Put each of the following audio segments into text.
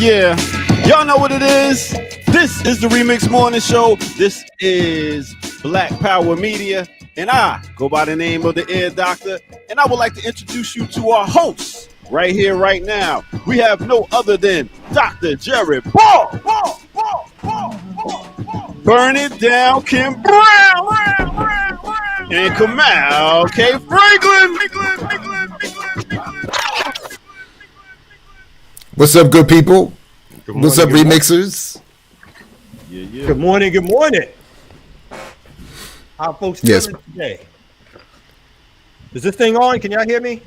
Yeah, y'all know what it is. This is the Remix Morning Show. This is Black Power Media, and I go by the name of the Ear Doctor, and I would like to introduce you to our hosts right here, right now. We have no other than Dr. Jared Ball. Burn It Down, Kim Brown, and Kamal K. Franklin. What's up, good people? What's up, remixers? Yeah. Good morning. How folks doing today? Is this thing on? Can y'all hear me?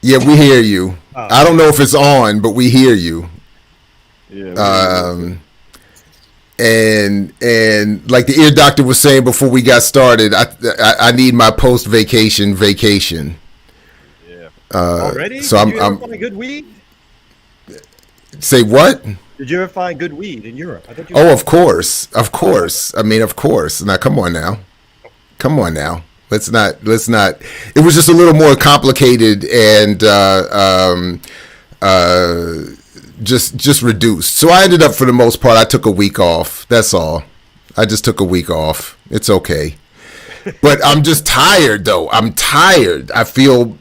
Yeah, we hear you. I don't know if it's on, but we hear you. Yeah. And like the Ear Doctor was saying before we got started, I need my post vacation. Yeah. Already? So Did you ever find good weed? Say what? Did you ever find good weed in Europe? Of course. I mean, of course. Now, come on now. Let's not. It was just a little more complicated and just reduced. So I ended up, for the most part, I took a week off. That's all. I just took a week off. It's okay. But I'm just tired, though. I'm tired. I feel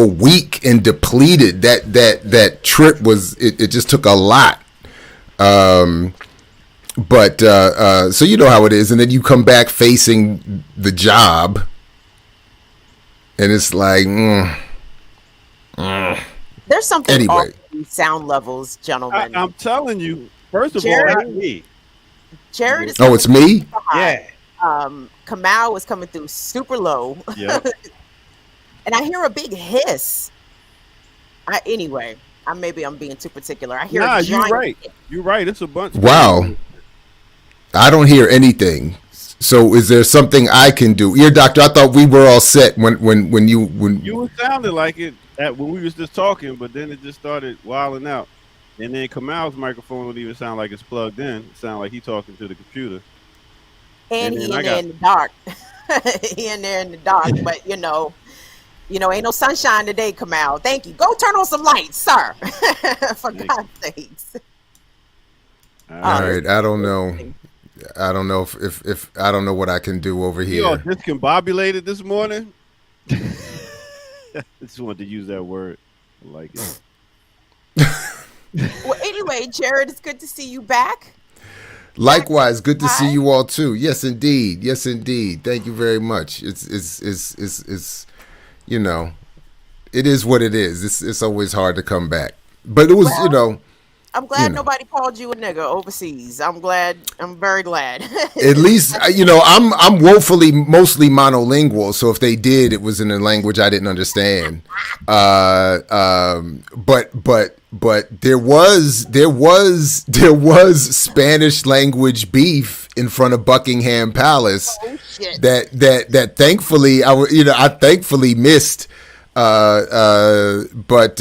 weak and depleted. That trip was. It just took a lot. But so you know how it is, and then you come back facing the job, and it's like, There's something anyway. off with sound levels, gentlemen. I'm telling you, first of Jared, all, Jared is Oh, it's me? Yeah. Kamal was coming through super low. Yeah. And I hear a big hiss. Maybe I'm being too particular. I hear a giant hiss. You're right. It's a bunch. Wow. I don't hear anything. So is there something I can do? Ear Doctor, I thought we were all set when you You sounded like it when we was just talking, but then it just started wilding out. And then Kamal's microphone don't even sound like it's plugged in. It sounds like he's talking to the computer. And he in there in the dark. He in there in the dark, but you know, ain't no sunshine today, Kamal. Thank you. Go turn on some lights, sir. For God's sakes. All right, I don't know. I don't know if I don't know what I can do over here. You all discombobulated this morning? I just wanted to use that word. I like it. Well, anyway, Jared, it's good to see you back. Likewise, good to see you all too. Yes, indeed. Thank you very much. It's you know, it is what it is. It's always hard to come back, but it was I'm glad nobody called you a nigga overseas. I'm very glad. At least, I'm woefully mostly monolingual. So if they did, it was in a language I didn't understand. But there was Spanish language beef in front of Buckingham Palace that thankfully I thankfully missed. But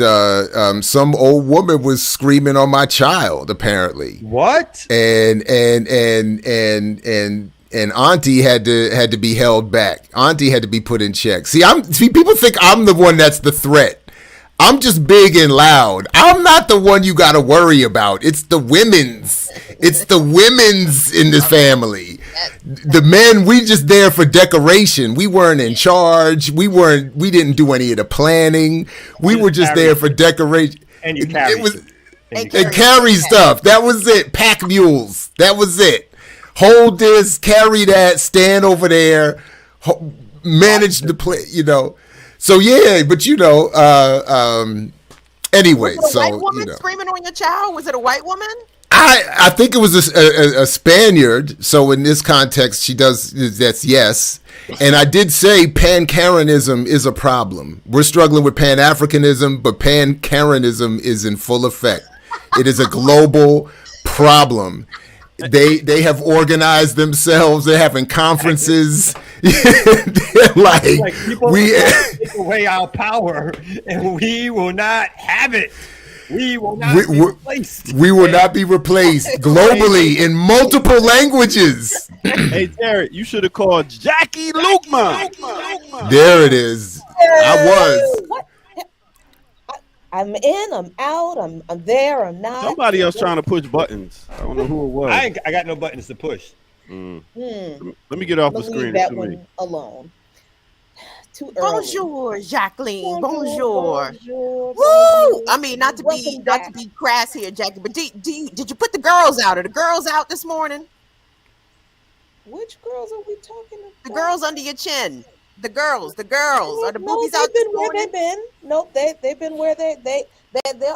some old woman was screaming on my child, apparently. What? And Auntie had to be held back. Auntie had to be put in check. See, people think I'm the one that's the threat. I'm just big and loud. I'm not the one you got to worry about. It's the women's. It's the women's in this family. The men, we just there for decoration. We weren't in charge. We didn't do any of the planning. We were just there for decoration. And you carry and carry stuff. That was it. Pack mules. That was it. Hold this, carry that, stand over there, manage the play, So yeah, but anyway, was it a white woman screaming on your child? Was it a white woman? I think it was a Spaniard. So in this context, that's yes. And I did say pan-Karenism is a problem. We're struggling with pan-Africanism, but pan-Karenism is in full effect. It is a global problem. They have organized themselves. They're having conferences. They're like we take away our power, and we will not have it. We will not be replaced. We will not be replaced globally in multiple languages. Hey, Jared, you should have called Jackie Lukman. There it is. I was. I'm in, I'm out, I'm there, I'm not. Somebody else trying to push buttons. I don't know who it was. I got no buttons to push. Let me get off the screen. Leave that one alone. Too early. Bonjour, Jacqueline. Bonjour. Bonjour. Woo! I mean, not to be crass here, Jackie, but did you put the girls out? Are the girls out this morning? Which girls are we talking about? The girls under your chin. The girls. Are the boobies out they've this been where morning? they've been. Nope, they've been where they're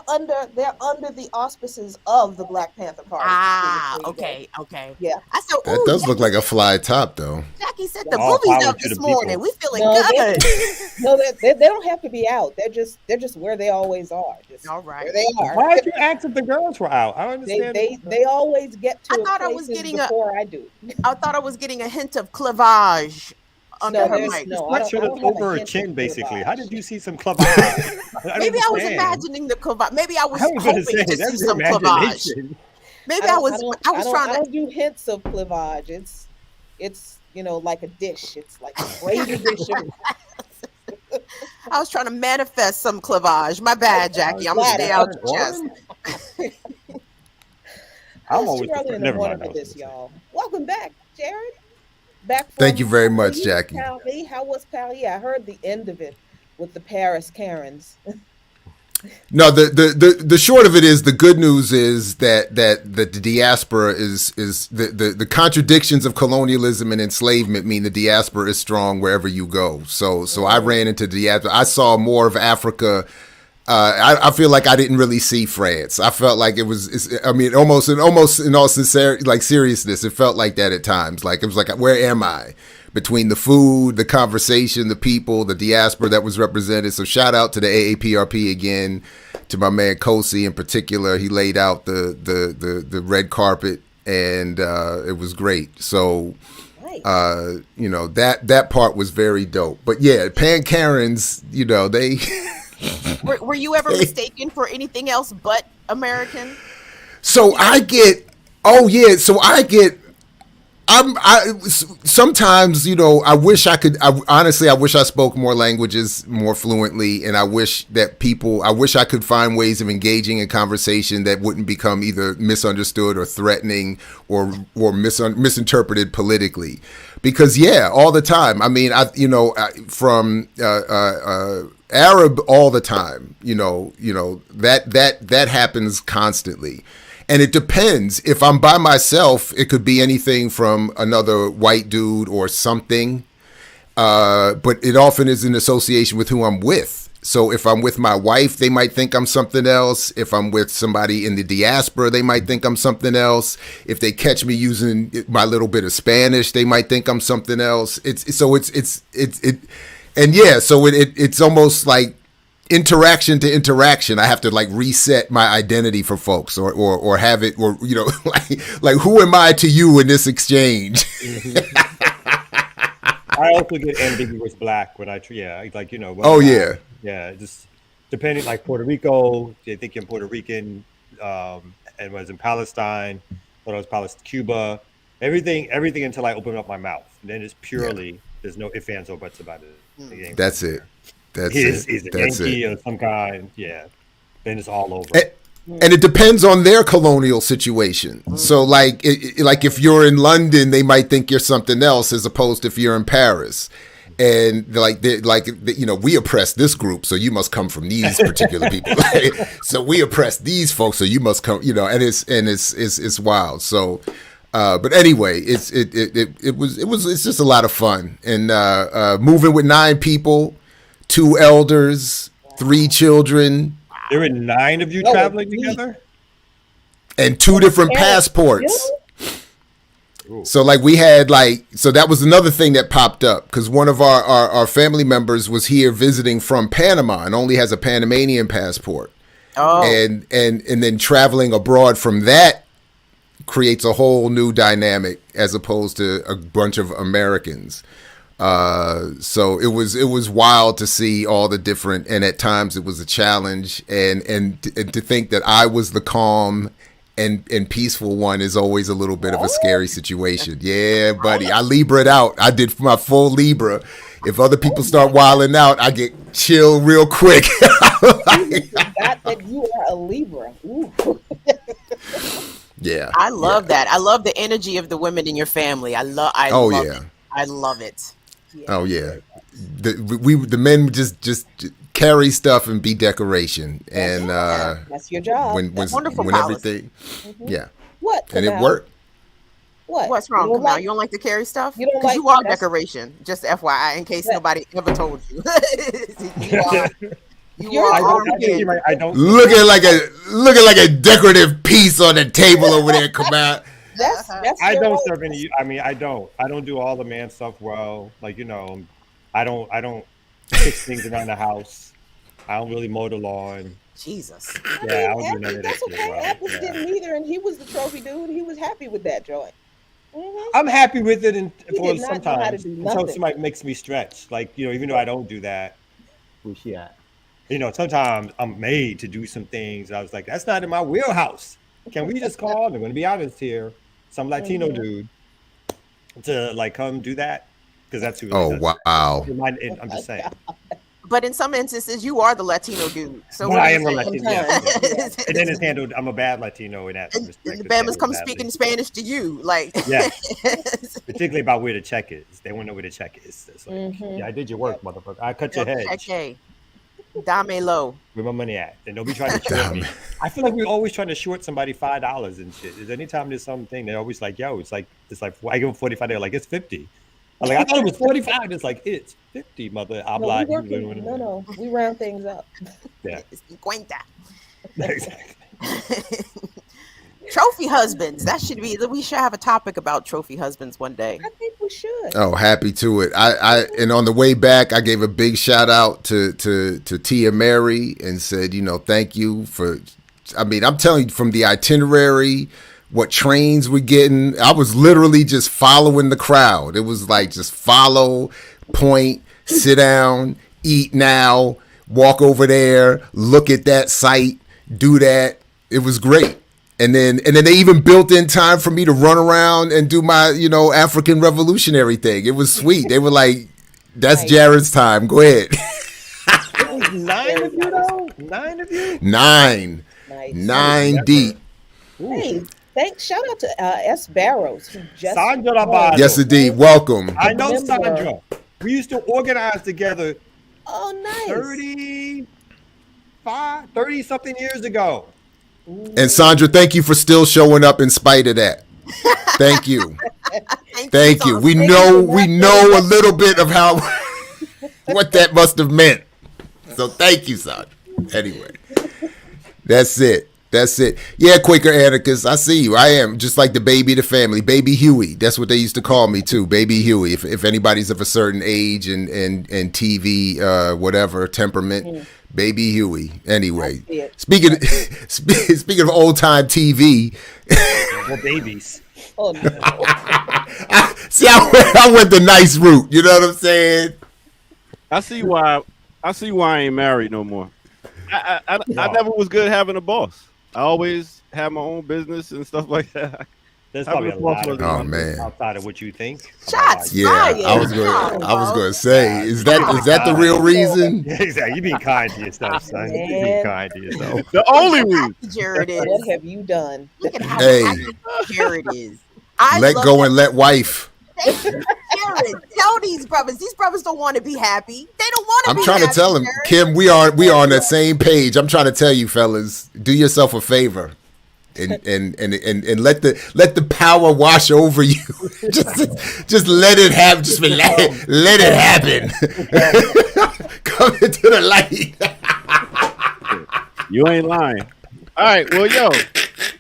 under the auspices of the Black Panther Party. Okay. Yeah. That does look like a fly top, though. Jackie said the boobies out this morning. We feeling good. They don't have to be out. They're just where they always are. Just all right. Where they are. Why did you ask if the girls were out? I don't understand. They always get to. I thought I was getting before I do. I thought I was getting a hint of cleavage. Under her mic. Sweatshirt over her chin, basically. How did you see some cleavage? Maybe I was imagining the cleavage. Maybe I was hoping to see some cleavage. Maybe I was trying to. I don't do hints of cleavage. It's like a dish. It's like a gravy dish. I was trying to manifest some cleavage. My bad, Jackie. I'm gonna stay out your chest. I'm always early in the morning for this, y'all. Welcome back, Jared. Thank you very much, Jackie. How was Pally? I heard the end of it with the Paris Karens. No, the short of it is, the good news is that the diaspora is the contradictions of colonialism and enslavement mean the diaspora is strong wherever you go. So I ran into the diaspora. I saw more of Africa. I feel like I didn't really see France. I felt like almost in all sincerity, like seriousness, it felt like that at times. Like it was like, where am I? Between the food, the conversation, the people, the diaspora that was represented. So shout out to the AAPRP again, to my man Kosi in particular. He laid out the red carpet, and it was great. So that part was very dope. But yeah, Pan Karens, they. Were you ever mistaken for anything else but American? So sometimes, I wish I could, honestly, I wish I spoke more languages more fluently. And I wish I could find ways of engaging in conversation that wouldn't become either misunderstood or threatening or misinterpreted politically. Because all the time. I mean, from Arab all the time, that happens constantly. And it depends. If I'm by myself, it could be anything from another white dude or something. But it often is in association with who I'm with. So if I'm with my wife, they might think I'm something else. If I'm with somebody in the diaspora, they might think I'm something else. If they catch me using my little bit of Spanish, they might think I'm something else. It's almost like interaction to interaction. I have to like reset my identity for folks, or have it, or like who am I to you in this exchange? I also get ambiguous black when just depending, like Puerto Rico, they think I'm Puerto Rican, and was in Palestine, when I was Cuba, everything until I open up my mouth, and then it's purely there's no ifs, ands, or buts about it. That's it. He's a Yankee of some kind, then it's all over. And it depends on their colonial situation. So, like if you're in London, they might think you're something else, as opposed to if you're in Paris. And we oppress this group, so you must come from these particular people. So we oppress these folks, so you must come. And it's wild. So. But anyway, it's just a lot of fun, and moving with 9 people, 2 elders, 3 children. There were 9 of you traveling together, and 2 different passports. So like we had so that was another thing that popped up, because one of our family members was here visiting from Panama and only has a Panamanian passport. Oh. And then traveling abroad from that creates a whole new dynamic as opposed to a bunch of Americans. So it was wild to see all the different, and at times it was a challenge, and to think that I was the calm and peaceful one is always a little bit of a scary situation. Yeah, buddy, I Libra'd out. I did my full Libra. If other people start wilding out, I get chill real quick. You forgot that you are a Libra. Ooh. Yeah. I love that. I love the energy of the women in your family. I love yeah. it. I love it. Yeah. Oh yeah. The men just carry stuff and be decoration. And that's your job. Wonderful when policy. everything yeah. What? And it Kamau? worked. What? What's wrong, You don't Kamau? You don't like to carry stuff? You don't Because like- you are that's- decoration. Just FYI, in case Yeah. nobody ever told you. you You're- are I don't- armed I think you're right. I don't. Looking like a decorative piece on the table over there, come out. That's I your don't right. serve any. I mean, I don't do all the man stuff well. Like, you know, I don't fix things around the house. I don't really mow the lawn. Jesus. Yeah, I don't do none of that That's shit okay. well. Apples Yeah. didn't either, and he was the trophy dude. He was happy with that joint. Mhm. I'm happy with it, and He for did not know how to sometimes do until nothing. somebody makes me stretch. Like, you know, even though I don't do that, Where's she at? you know, sometimes I'm made to do some things. I was like, that's not in my wheelhouse. Can we just call? I'm going to be honest here. Some Latino dude to like come do that because that's who. Oh does wow. it. I'm just saying. But in some instances, you are the Latino dude. So But what I are am you a saying? Latino. Yeah. Yeah. And then it's handled. I'm a bad Latino in that And respect. the It's Bama's handled come badly. speaking Spanish to you, like Yeah. Particularly about where the check is. They want to know where the check is. It's like, Mhm. yeah, I did your work, motherfucker. I cut your head. Okay, dame low. Where my money at? And don't be trying to short me. I feel like we're always trying to short somebody $5 and shit. Is anytime there's something, they're always like, yo, it's like I give them 45. They're like, it's 50. I'm like, I thought it was 45. It's like, it's 50, mother. No, Habla. we working. No, we round things up. Yeah. It's 50. Exactly. Trophy husbands. That should be. We should have a topic about trophy husbands one day. I think we should. Oh, happy to it. And on the way back, I gave a big shout out to Tia Mary and said, you know, thank you for. I mean, I'm telling you, from the itinerary, what trains we're getting, I was literally just following the crowd. It was like just follow, point, sit down, eat now, walk over there, look at that site, do that. It was great. And then they even built in time for me to run around and do my, you know, African revolutionary thing. It was sweet. They were like, that's Nice. Jared's time. Go ahead. It was 9 of you, though? 9 of you? Nine Nice. deep. Hey, thanks. Shout out to S. Barrows who just Sandra Labado. Yes, indeed. Welcome. I know Remember. Sandra. We used to organize together Oh, nice. 30 something years ago. And Sandra, thank you for still showing up in spite of that. Thank you. Thank you. We know a little bit of how what that must have meant. So thank you, Sandra. Anyway, that's it. Yeah, Quaker Atticus, I see you. I am just like the baby of the family, Baby Huey. That's what they used to call me too, Baby Huey. If anybody's of a certain age and TV, whatever temperament, Baby Huey. Anyway, speaking of old time TV, Well, babies. Oh, no. I went the nice route. You know what I'm saying? I see why I ain't married no more. I never was good having a boss. I always have my own business and stuff like that. There's Having probably a lot of Oh, things man. outside of what you think. Shots Yeah, fired. I was going to say, is that the real reason? Yeah, exactly. You being kind to yourself, son. You being Man. kind to yourself. The only reason. Jared is. What have you done? Look at how Hey. happy Jared is. I Let love go that. and let wife. Thank you, Jared, tell these brothers. These brothers don't want to be happy. They don't want to I'm be trying to happy, tell him, Jared. Kim, we are on that same page. I'm trying to tell you, fellas, do yourself a favor. And let the power wash over you. just let it happen. Just let it happen. Come into the light. You ain't lying. All right, well, yo,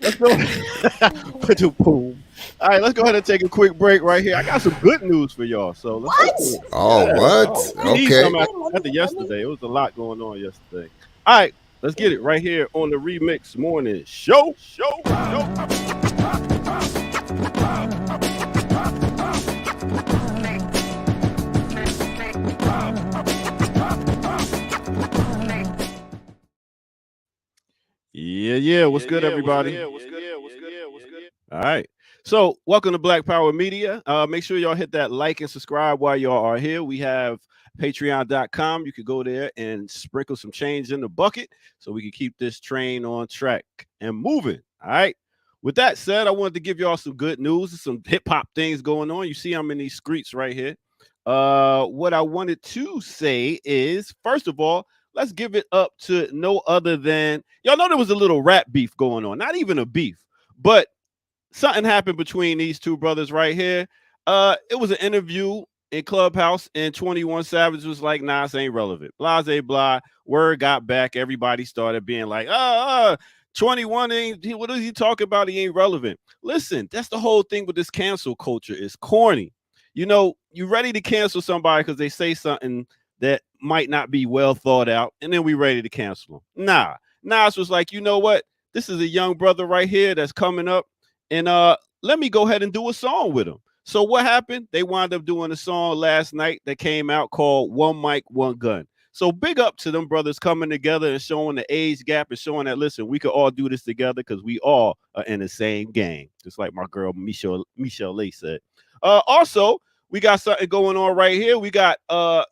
let's go. Boom. All right, let's go ahead and take a quick break right here. I got some good news for y'all. So let's go. Oh, what? We need Okay. some after yesterday. It was a lot going on yesterday. All right, let's get it right here on the Remix Morning Show. Yeah. What's good, everybody? All right. So, welcome to Black Power Media. Make sure y'all hit that like and subscribe while y'all are here. We have patreon.com. You can go there and sprinkle some change in the bucket so we can keep this train on track and moving. All right. With that said, I wanted to give y'all some good news, some hip hop things going on. You see, I'm in these streets right here. What I wanted to say is, first of all, let's give it up to no other than y'all know there was a little rap beef going on, not even a beef, but something happened between these two brothers right here. It was an interview in Clubhouse, and 21 Savage was like, nah, this ain't relevant. Blase blah. Word got back. Everybody started being like, 21 ain't, what is he talking about? He ain't relevant. Listen, that's the whole thing with this cancel culture. It's corny. You know, you ready to cancel somebody because they say something that might not be well thought out, and then we ready to cancel them. Nah, Nas was like, you know what? This is a young brother right here that's coming up, and let me go ahead and do a song with him. So what happened? They wound up doing a song last night that came out called One Mic, One Gun. So big up to them brothers coming together and showing the age gap and showing that, listen, we could all do this together because we all are in the same gang. Just like my girl Michelle Lay said. Also, we got something going on right here. We got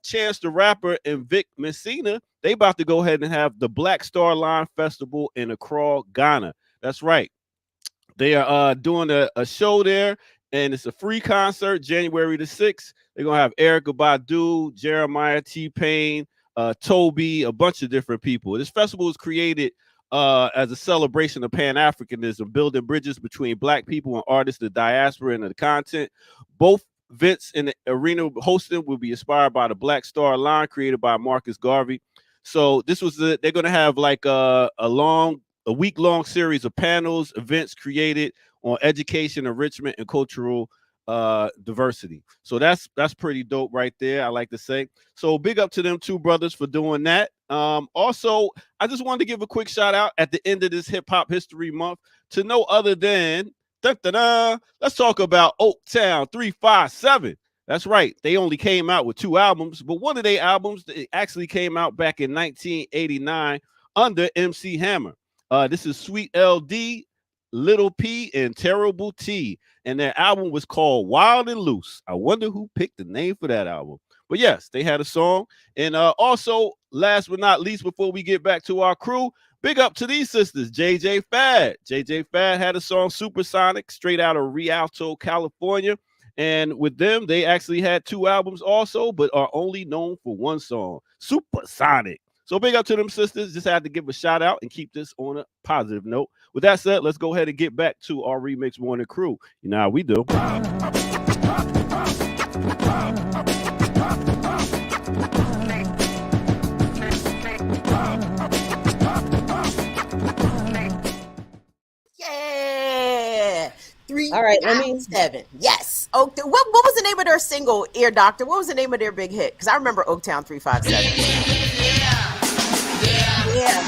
Chance the Rapper and Vic Messina. They about to go ahead and have the Black Star Line Festival in Accra, Ghana. That's right. They are doing a show there, and it's a free concert, January the 6th. They're going to have Erykah Badu, Jeremiah T-Pain, Toby, a bunch of different people. This festival was created as a celebration of Pan-Africanism, building bridges between Black people and artists, the diaspora, and the content. Both events in the arena hosted will be inspired by the Black Star Line created by Marcus Garvey. So this was they're going to have like a week-long series of panels, events created on education, enrichment, and cultural diversity. So that's pretty dope right there, I like to say. So big up to them two brothers for doing that. Also, I just wanted to give a quick shout out at the end of this Hip Hop History Month to no other than let's talk about Oaktown 357. That's right. They only came out with 2 albums, but one of their albums actually came out back in 1989 under MC Hammer. This is Sweet LD, Little P, and Terrible T. And their album was called Wild and Loose. I wonder who picked the name for that album. But yes, they had a song. And also, last but not least, before we get back to our crew, big up to these sisters, JJ Fad. JJ Fad had a song, Supersonic, straight out of Rialto, California. And with them, they actually had 2 albums also, but are only known for one song, Supersonic. So big up to them sisters. Just had to give a shout out and keep this on a positive note. With that said, let's go ahead and get back to our Remix Morning crew. You know how we do. Yeah. 3, All right, let me 7. Yes. What was the name of their single, Ear Doctor? What was the name of their big hit? Because I remember Oaktown 357. Yeah.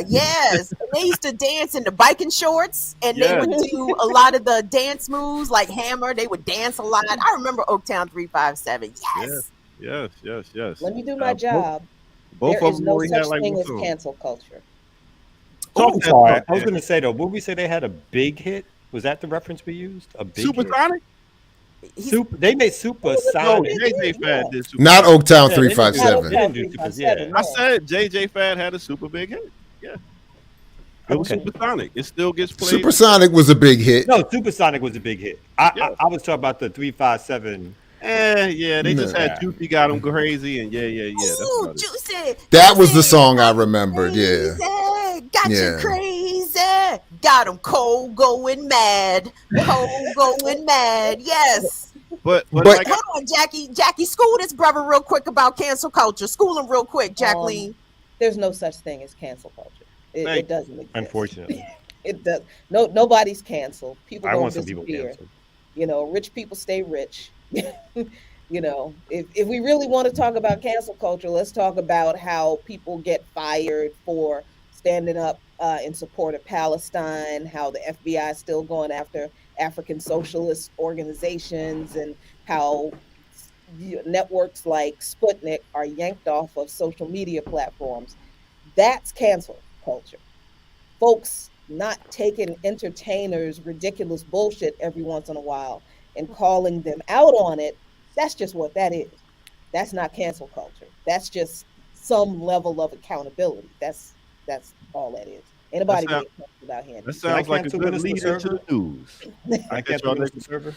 Yes. They used to dance in the biking shorts, and they would do a lot of the dance moves like Hammer. They would dance a lot. I remember Oaktown 357. Yes. Let me do my job. Both There of is them no only had such like thing one as song. cancel culture. Oh, I'm sorry. I was going to say, though, would we say they had a big hit? Was that the reference we used? A big Supersonic? They made Supersonic. No, JJ Fad did Supersonic. Not Oaktown Yeah, 357. They didn't do Supersonic. I said JJ Fad had a super big hit. Yeah. It was Supersonic. It still gets played. Supersonic was a big hit. No, Supersonic was a big hit. I was talking about the 357. They just had Juicy got them crazy, and yeah. Ooh, Juicy. That was the song I remembered. Yeah. Got you crazy. Got them cold going mad. Yes. But like, hold on, Jackie, school this brother real quick about cancel culture. School him real quick, Jacqueline. There's no such thing as cancel culture. It doesn't exist. Unfortunately. It does. No, nobody's canceled. People I don't want some people disappear. canceled. You know, rich people stay rich. You know, if we really want to talk about cancel culture, let's talk about how people get fired for standing up in support of Palestine, how the FBI is still going after African socialist organizations, and how networks like Sputnik are yanked off of social media platforms. That's cancel culture. Folks not taking entertainers' ridiculous bullshit every once in a while and calling them out on it, that's just what that is. That's not cancel culture. That's just some level of accountability. That's all that is. Anybody That being canceled out here. That sounds like a good lead into the news. I can't y'all the server.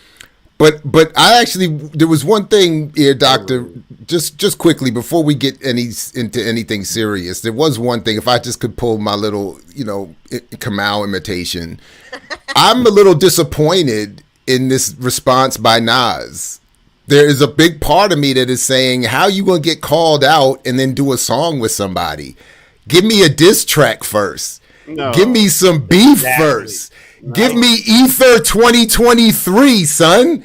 But I actually, there was one thing here, Doctor, just quickly before we get into anything serious. There was one thing, if I just could pull my little, Kamau imitation. I'm a little disappointed in this response by Nas. There is a big part of me that is saying, how you gonna get called out and then do a song with somebody? Give me a diss track first. No. Give me some beef first. No. Give me Ether 2023, son.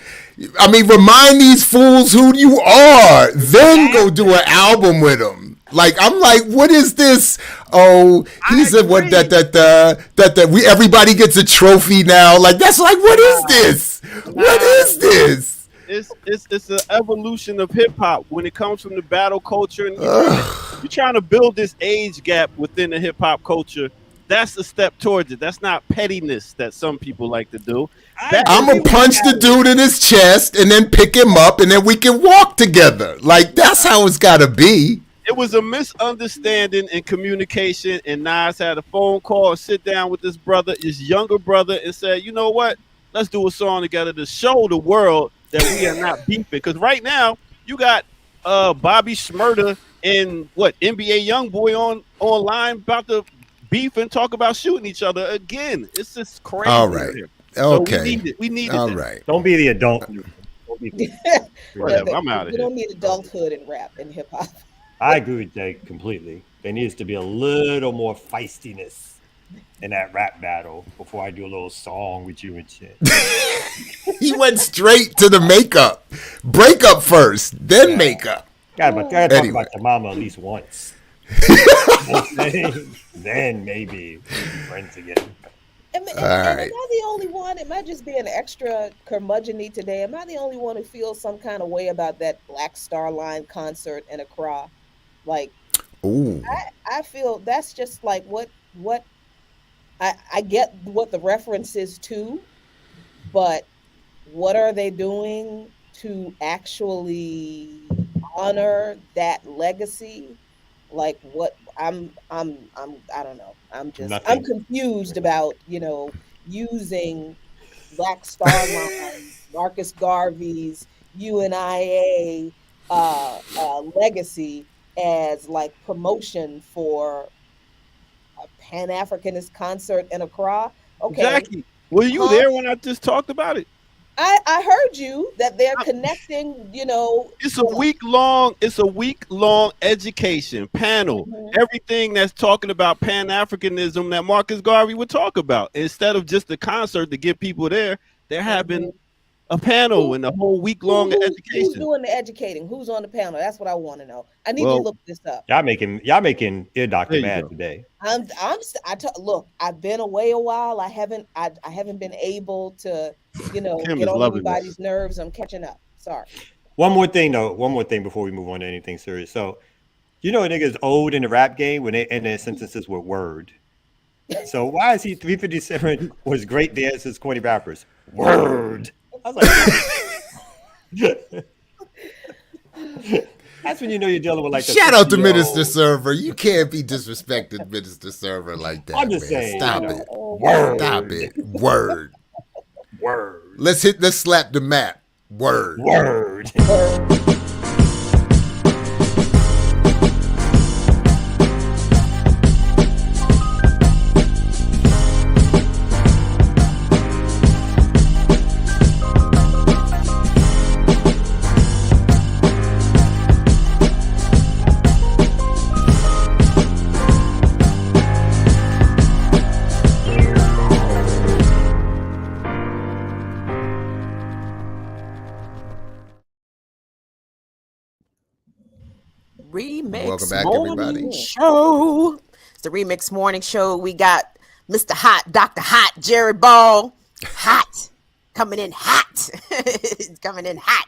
I mean, remind these fools who you are. Then go do an album with them. Like, I'm like, what is this? Oh, he said what that we everybody gets a trophy now. Like, that's like, what is this? What is this? It's an evolution of hip hop when it comes from the battle culture, and you're trying to build this age gap within the hip hop culture. That's a step towards it. That's not pettiness that some people like to do. I'm gonna punch the dude in his chest and then pick him up, and then we can walk together. Like, that's how it's gotta be. It was a misunderstanding in communication, and Nas had a phone call, sit down with this brother, his younger brother, and said, you know what? Let's do a song together to show the world that we are not beefing. Because right now, you got Bobby Shmurda and NBA Youngboy online about to beef and talk about shooting each other again. It's just crazy. All right. Okay. So we need it. All right. Don't be the adult. Whatever. I'm out of here. We don't need adulthood in rap and hip hop. I agree with Jay completely. There needs to be a little more feistiness in that rap battle before I do a little song with you and shit. He went straight to the makeup. Breakup first, then makeup. Gotta talk about your mama at least once. then maybe friends again. Am I the only one? Am I just being extra curmudgeon-y today? Am I the only one who feels some kind of way about that Black Star Line concert in Accra? Like, ooh. I feel that's just like what I get what the reference is to, but what are they doing to actually honor that legacy? Like, what I don't know. I'm confused about, using Black Star Line, Marcus Garvey's UNIA legacy as like promotion for a Pan-Africanist concert in Accra. Okay. Exactly. Were you there when I just talked about it? I heard you that they're connecting, It's a week long education panel. Mm-hmm. Everything that's talking about Pan-Africanism that Marcus Garvey would talk about. Instead of just a concert to get people there, they're having a panel and a whole week long education. Who's doing the educating? Who's on the panel? That's what I want to know. I need to look this up. Y'all making Ear Doctor mad today. Look, I've been away a while. I haven't been able to, get on everybody's nerves. I'm catching up. Sorry. One more thing before we move on to anything serious. So, a nigga's old in the rap game when they end their sentences with word. So why is he 357 was great dancers, corny rappers? Word. I was like, that's when you're dealing with like. Shout out to Minister Server. You can't be disrespecting Minister Server like that. I'm just saying. Stop it. Word. Stop it. Word. Word. Let's slap the map. Word. Word. Remix Welcome back, morning everybody. Show. It's the Remix Morning Show. We got Mr. Hot, Dr. Hot, Jerry Ball. Hot. Coming in hot. He's coming in hot.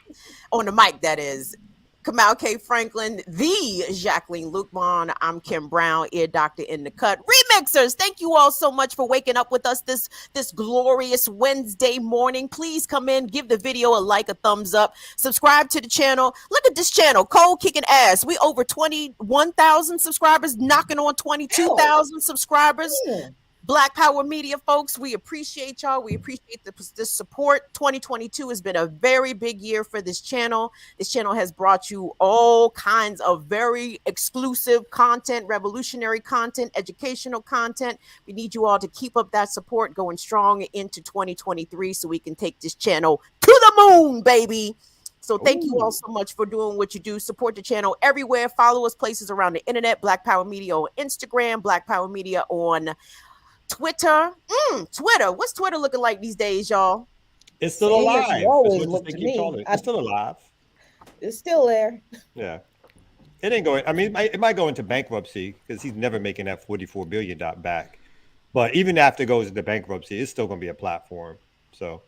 On the mic, that is. Kamal K. Franklin, the Jacqueline Luqman. I'm Kim Brown, ear doctor in the cut. Remixers, thank you all so much for waking up with us this glorious Wednesday morning. Please come in, give the video a like, a thumbs up, subscribe to the channel. Look at this channel, cold kicking ass. We over 21,000 subscribers, knocking on 22,000 subscribers. Yeah. Black Power Media folks, we appreciate y'all. We appreciate the support. 2022 has been a very big year for this channel. This channel has brought you all kinds of very exclusive content, revolutionary content, educational content. We need you all to keep up that support going strong into 2023 so we can take this channel to the moon, baby. So thank you all so much for doing what you do. Support the channel everywhere. Follow us places around the internet. Black Power Media on Instagram, Black Power Media on Twitter. Twitter. What's Twitter looking like these days, y'all? It's still alive. It always That's what looked they to keep me. calling it. It's still alive. It's still there. Yeah. It ain't going. I mean, it might go into bankruptcy because he's never making that $44 billion back. But even after it goes into bankruptcy, it's still going to be a platform. So.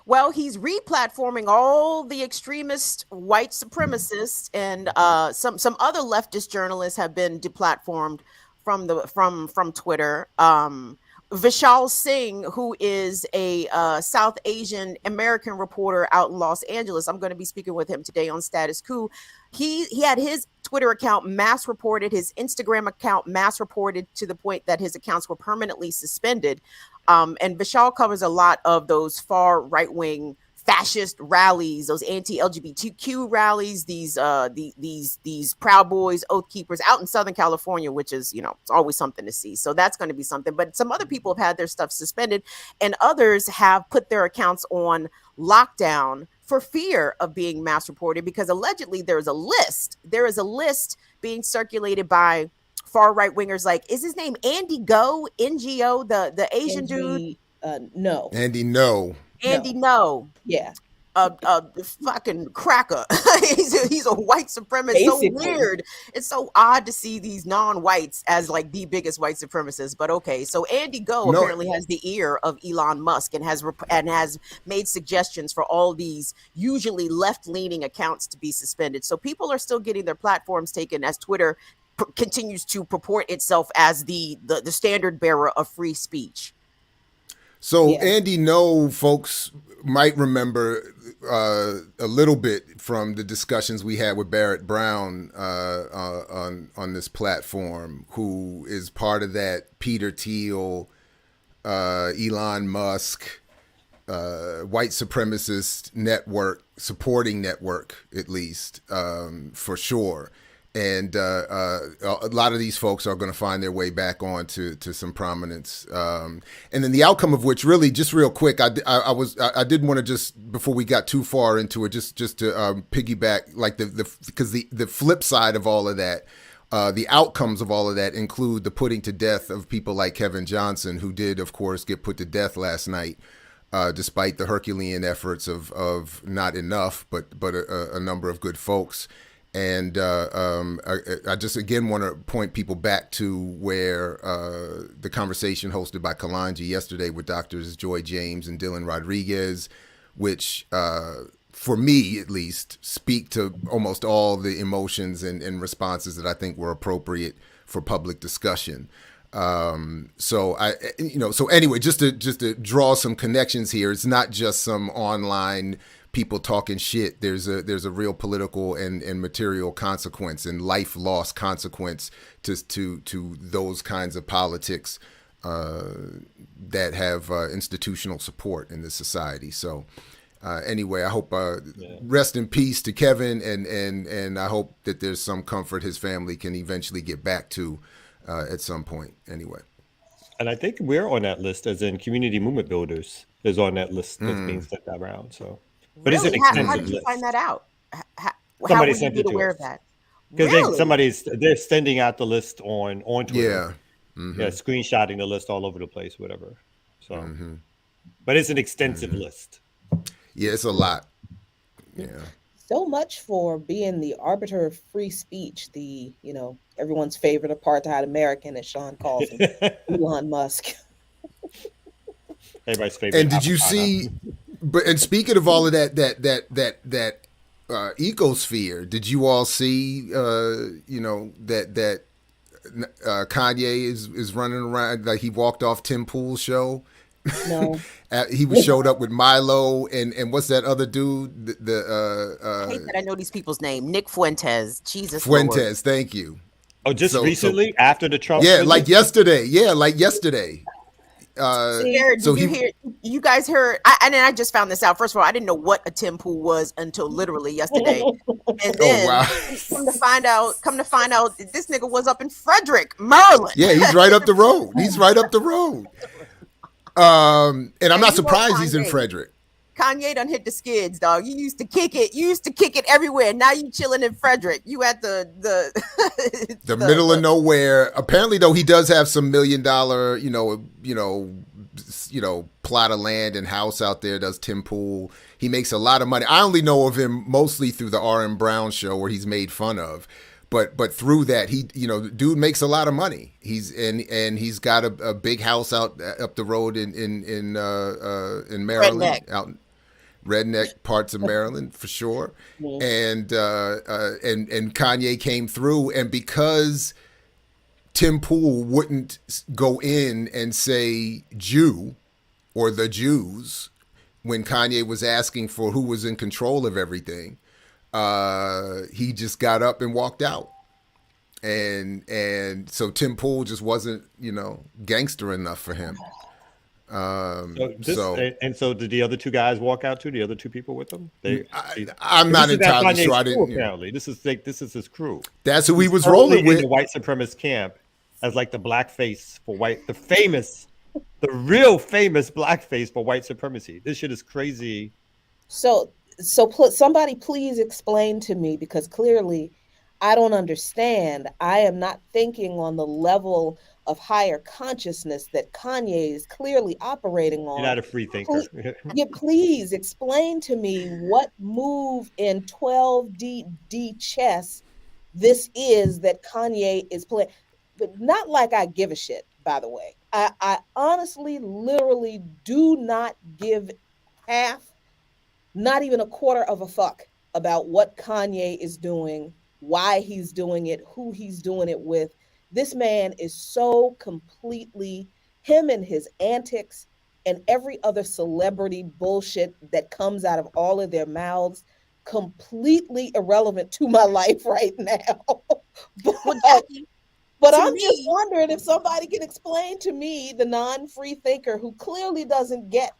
Well, he's re-platforming all the extremist white supremacists, and some other leftist journalists have been deplatformed from Twitter. Vishal Singh, who is a South Asian American reporter out in Los Angeles. I'm going to be speaking with him today on Status Coup. He had his Twitter account mass reported, his Instagram account mass reported to the point that his accounts were permanently suspended. And Vishal covers a lot of those far right-wing fascist rallies, those anti-LGBTQ rallies, these Proud Boys, Oath Keepers out in Southern California, which is, it's always something to see. So that's going to be something. But some other people have had their stuff suspended, and others have put their accounts on lockdown for fear of being mass reported, because allegedly there is a list being circulated by far right wingers. Like, is his name Andy Go, NGO, the Asian dude? No. Andy, no. Andy, no. Yeah. Fucking cracker. he's a white supremacist. Basically. So weird. It's so odd to see these non-whites as like the biggest white supremacists. But okay, so Andy Go apparently has the ear of Elon Musk and has made suggestions for all these usually left-leaning accounts to be suspended. So people are still getting their platforms taken as Twitter continues to purport itself as the standard bearer of free speech. So Yeah. Andy No, folks might remember a little bit from the discussions we had with Barrett Brown on this platform, who is part of that Peter Thiel, Elon Musk, white supremacist network, supporting network, at least, for sure. And a lot of these folks are going to find their way back on to some prominence. And then the outcome of which, really, just real quick, I did want to, just before we got too far into it, just to piggyback, like because the flip side of all of that, the outcomes of all of that include the putting to death of people like Kevin Johnson, who did, of course, get put to death last night, despite the Herculean efforts of not enough, but a number of good folks. And I just, again, want to point people back to where the conversation hosted by Kalonji yesterday with Doctors Joy James and Dylan Rodriguez, which, for me at least, speak to almost all the emotions and responses that I think were appropriate for public discussion. So anyway, just to draw some connections here, it's not just some online people talking shit. There's a real political and material consequence and life loss consequence to those kinds of politics that have institutional support in this society. So anyway, I hope rest in peace to Kevin, and I hope that there's some comfort his family can eventually get back to at some point. Anyway. And I think we're on that list, as in Community Movement Builders is on that list that's being sent around. So. But really? It's an extensive how did you list. find that out? How Somebody would sent you it be to aware us. of that? Because Really? they're sending out the list on Twitter. Yeah. Mm-hmm. Yeah, screenshotting the list all over the place, whatever. So, but it's an extensive list. Yeah, it's a lot. Yeah. So much for being the arbiter of free speech, everyone's favorite apartheid American, as Sean calls him, Elon Musk. Everybody's favorite. And did you see? And speaking of all of that ecosphere. Did you all see, that Kanye is running around like he walked off Tim Pool's show? No. He showed up with Milo and what's that other dude? I hate that I know these people's name. Nick Fuentes. Jesus Fuentes. Lord. Thank you. Oh, just recently after the Trump. Yeah, visit? like yesterday. Yeah, like yesterday. Jared, so did you hear? You guys heard? I just found this out. First of all, I didn't know what a Tim Pool was until literally yesterday, and then come to find out, this nigga was up in Frederick, Maryland. Yeah, he's right up the road. And I'm not surprised he's in Frederick. Kanye done hit the skids, dog. You used to kick it. You used to kick it everywhere. Now you chilling in Frederick. You at the middle of nowhere. Apparently, though, he does have some $1 million, plot of land and house out there. Does Tim Pool? He makes a lot of money. I only know of him mostly through the R.M. Brown show where he's made fun of. But through that, he dude makes a lot of money. He's got a big house out up the road in Maryland, Redneck. out in redneck parts of Maryland for sure. And Kanye came through, and because Tim Pool wouldn't go in and say Jew or the Jews when Kanye was asking for who was in control of everything. He just got up and walked out, and so Tim Pool just wasn't gangster enough for him. So did the other two guys walk out too? The other two people with them? I'm not entirely sure. I didn't. Apparently, this is his crew. That's who he was rolling with. In the white supremacist camp as like the blackface for white, the real famous blackface for white supremacy. This shit is crazy. So somebody please explain to me, because clearly I don't understand. I am not thinking on the level of higher consciousness that Kanye is clearly operating on. You're not a free thinker. Please explain to me what move in 12D chess this is that Kanye is playing. But not like I give a shit, by the way. I honestly, literally do not give half, not even a quarter of a fuck about what Kanye is doing, why he's doing it, who he's doing it with. This man is so completely, him and his antics and every other celebrity bullshit that comes out of all of their mouths, completely irrelevant to my life right now. But I'm just wondering if somebody can explain to me, the non-free thinker who clearly doesn't get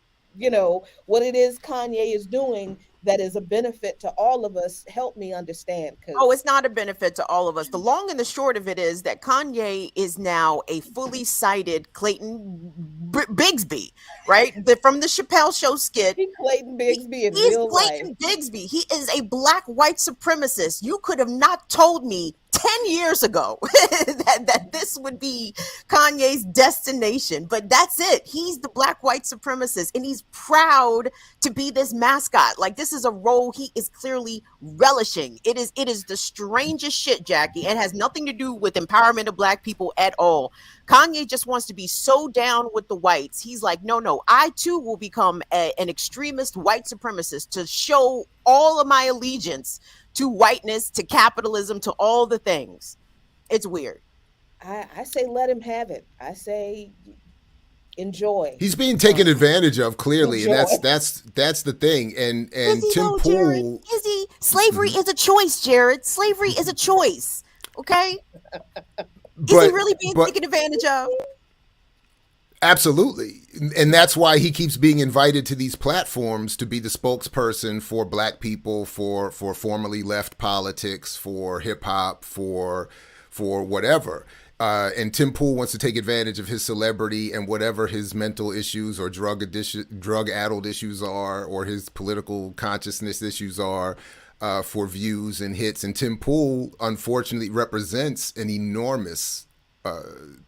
what it is Kanye is doing that is a benefit to all of us. Help me understand. Oh, it's not a benefit to all of us. The long and the short of it is that Kanye is now a fully cited Clayton Bigsby, right? From the Chappelle Show skit. He's Clayton Bigsby in He's real Clayton life. Bigsby. He is a black white supremacist. You could have not told me 10 years ago that this would be Kanye's destination, but that's it. He's the black white supremacist, and he's proud to be this mascot. Like, this is a role he is clearly relishing. It is the strangest shit, Jackie. It has nothing to do with empowerment of black people at all. Kanye just wants to be so down with the whites. He's like, no, I too will become an extremist white supremacist to show all of my allegiance to whiteness, to capitalism, to all the things. It's weird. I say let him have it. I say enjoy. He's being taken advantage of, clearly, and that's the thing. And Tim Pool, is he? Slavery is a choice, Jared. Slavery is a choice. Okay. Is he really being taken advantage of? Absolutely. And that's why he keeps being invited to these platforms to be the spokesperson for black people, for formerly left politics, for hip hop, for whatever. And Tim Pool wants to take advantage of his celebrity and whatever his mental issues or drug-addled issues are, or his political consciousness issues are, for views and hits. And Tim Pool, unfortunately, represents an enormous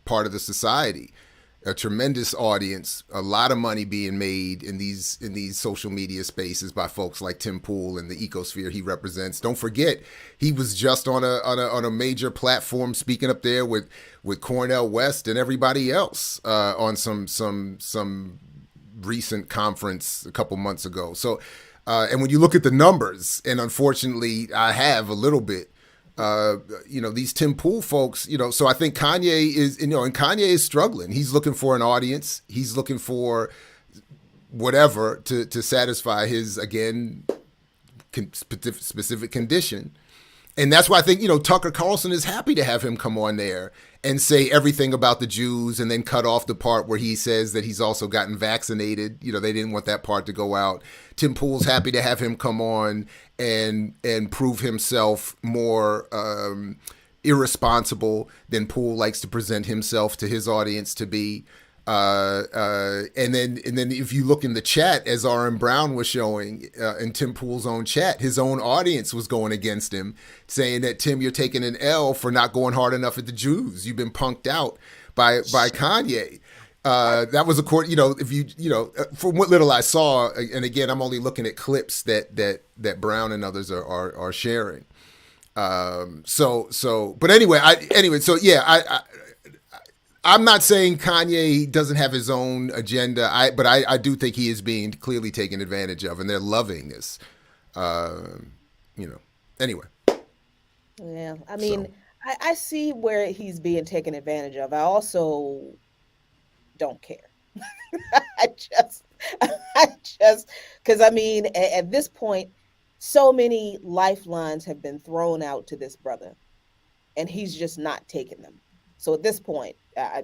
part of the society. A tremendous audience, a lot of money being made in these social media spaces by folks like Tim Pool and the ecosphere he represents. Don't forget, he was just on a major platform speaking up there with Cornel West and everybody else on some recent conference a couple months ago. So And when you look at the numbers, and unfortunately I have a little bit, these Tim Pool folks, so I think Kanye is, and Kanye is struggling. He's looking for an audience. He's looking for whatever to satisfy his, again, specific condition. And that's why I think, Tucker Carlson is happy to have him come on there and say everything about the Jews and then cut off the part where he says that he's also gotten vaccinated. They didn't want that part to go out. Tim Pool's happy to have him come on and prove himself more irresponsible than Pool likes to present himself to his audience to be. And then if you look in the chat, as R.M. Brown was showing in Tim Pool's own chat, his own audience was going against him, saying that, Tim, you're taking an L for not going hard enough at the Jews. You've been punked out by Kanye. That was if you from what little I saw, and again, I'm only looking at clips that Brown and others are sharing. But anyway, I'm not saying Kanye doesn't have his own agenda, but I do think he is being clearly taken advantage of, and they're loving this. Anyway. Yeah, I mean, I see where he's being taken advantage of. I also don't care. I just, because I mean, at this point, so many lifelines have been thrown out to this brother, and he's just not taking them. So at this point,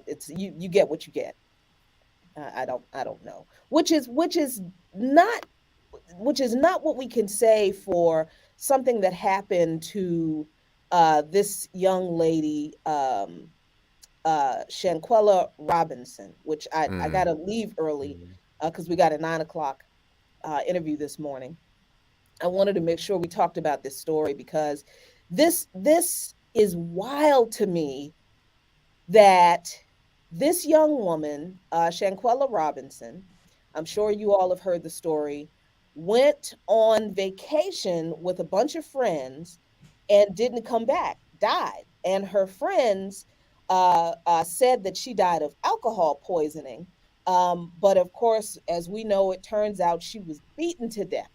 it's you get what you get. I don't know, which is not what we can say for something that happened to this young lady, Shanquella Robinson, which I got to leave early because we got a 9:00 interview this morning. I wanted to make sure we talked about this story because this is wild to me. That this young woman, Shanquella Robinson, I'm sure you all have heard the story, went on vacation with a bunch of friends and didn't come back, died. And her friends said that she died of alcohol poisoning. But of course, as we know, it turns out she was beaten to death.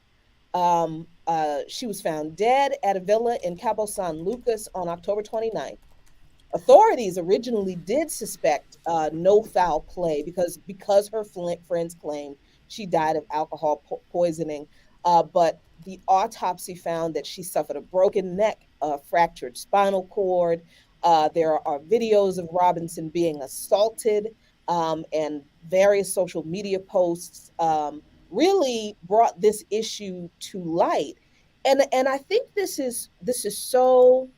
She was found dead at a villa in Cabo San Lucas on October 29th. Authorities originally did suspect no foul play because her friends claimed she died of alcohol poisoning. But the autopsy found that she suffered a broken neck, a fractured spinal cord. There are videos of Robinson being assaulted, and various social media posts really brought this issue to light. And I think this is so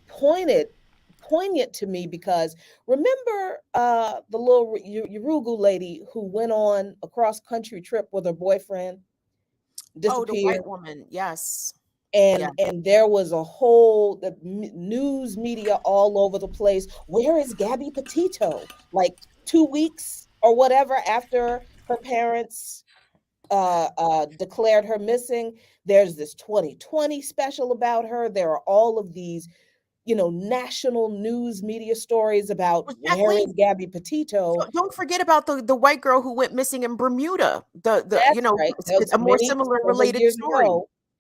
poignant to me because remember the little Urugu lady who went on a cross-country trip with her boyfriend, disappeared. Oh, the white woman, yes. And there was a whole news media all over the place. Where is Gabby Petito? Like 2 weeks or whatever after her parents declared her missing. There's this 2020 special about her. There are all of these, national news media stories about where is Gabby Petito. Don't forget about the white girl who went missing in Bermuda. Right. A more similar related story.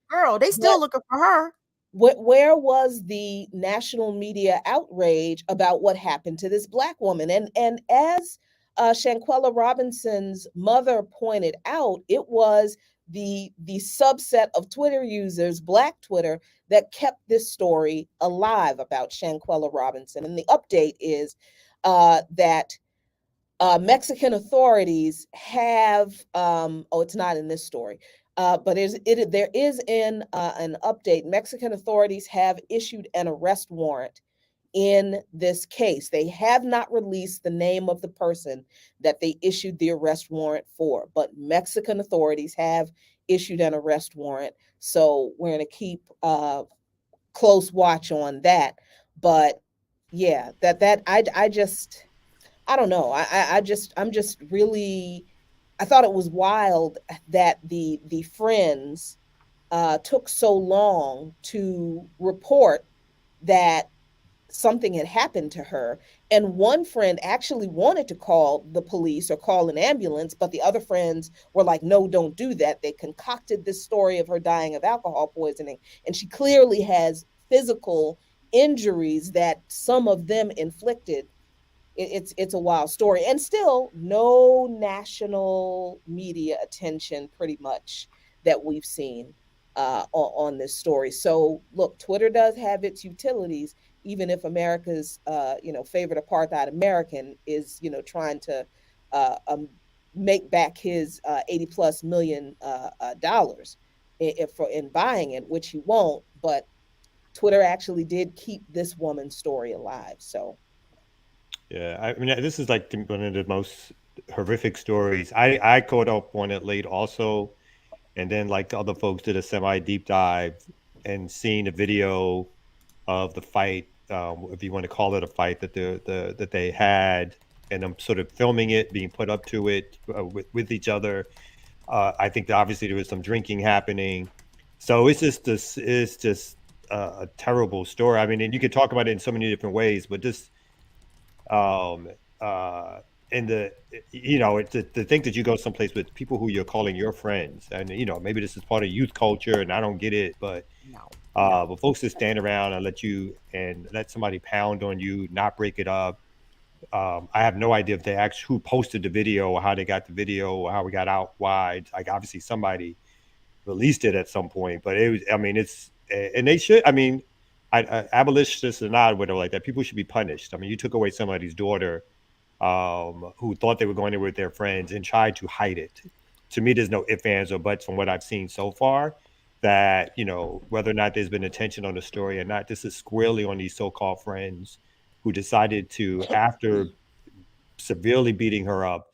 Girl, they still looking for her. Where was the national media outrage about what happened to this Black woman? And as Shanquella Robinson's mother pointed out, it was the subset of Twitter users, Black Twitter, that kept this story alive about Shanquella Robinson. And the update is that Mexican authorities have, it's not in this story, but there is in an update. Mexican authorities have issued an arrest warrant in this case. They have not released the name of the person that they issued the arrest warrant for, but Mexican authorities have issued an arrest warrant. So we're going to keep close watch on that. But yeah, I don't know. I'm just really, I thought it was wild that the friends took so long to report that something had happened to her. And one friend actually wanted to call the police or call an ambulance, but the other friends were like, no, don't do that. They concocted this story of her dying of alcohol poisoning. And she clearly has physical injuries that some of them inflicted. It's a wild story, and still no national media attention pretty much that we've seen on this story. So look, Twitter does have its utilities, even if America's favorite apartheid American is trying to uh, um, make back his 80 plus million dollars in buying it, which he won't. But Twitter actually did keep this woman's story alive. So Yeah, I mean, this is like one of the most horrific stories. I caught up on it late also, and then like the other folks did a semi deep dive and seeing the video of the fight, if you want to call it a fight that they had, and I'm sort of filming it, being put up to it with each other. I think that obviously there was some drinking happening, so it's just a terrible story. I mean, and you could talk about it in so many different ways, but just um and it's to think that you go someplace with people who you're calling your friends, and maybe this is part of youth culture and I don't get it, but No. but folks that stand around and let somebody pound on you, not break it up. I have no idea if they actually who posted the video or how they got the video or how we got out wide. Like obviously somebody released it at some point, but it was, I mean, and they should, I mean, abolitionists or not, whatever like that, people should be punished. I mean, you took away somebody's daughter, who thought they were going there with their friends and tried to hide it. To me, there's no ifs, ands, or buts from what I've seen so far that, whether or not there's been attention on the story or not, this is squarely on these so-called friends who decided to, after severely beating her up.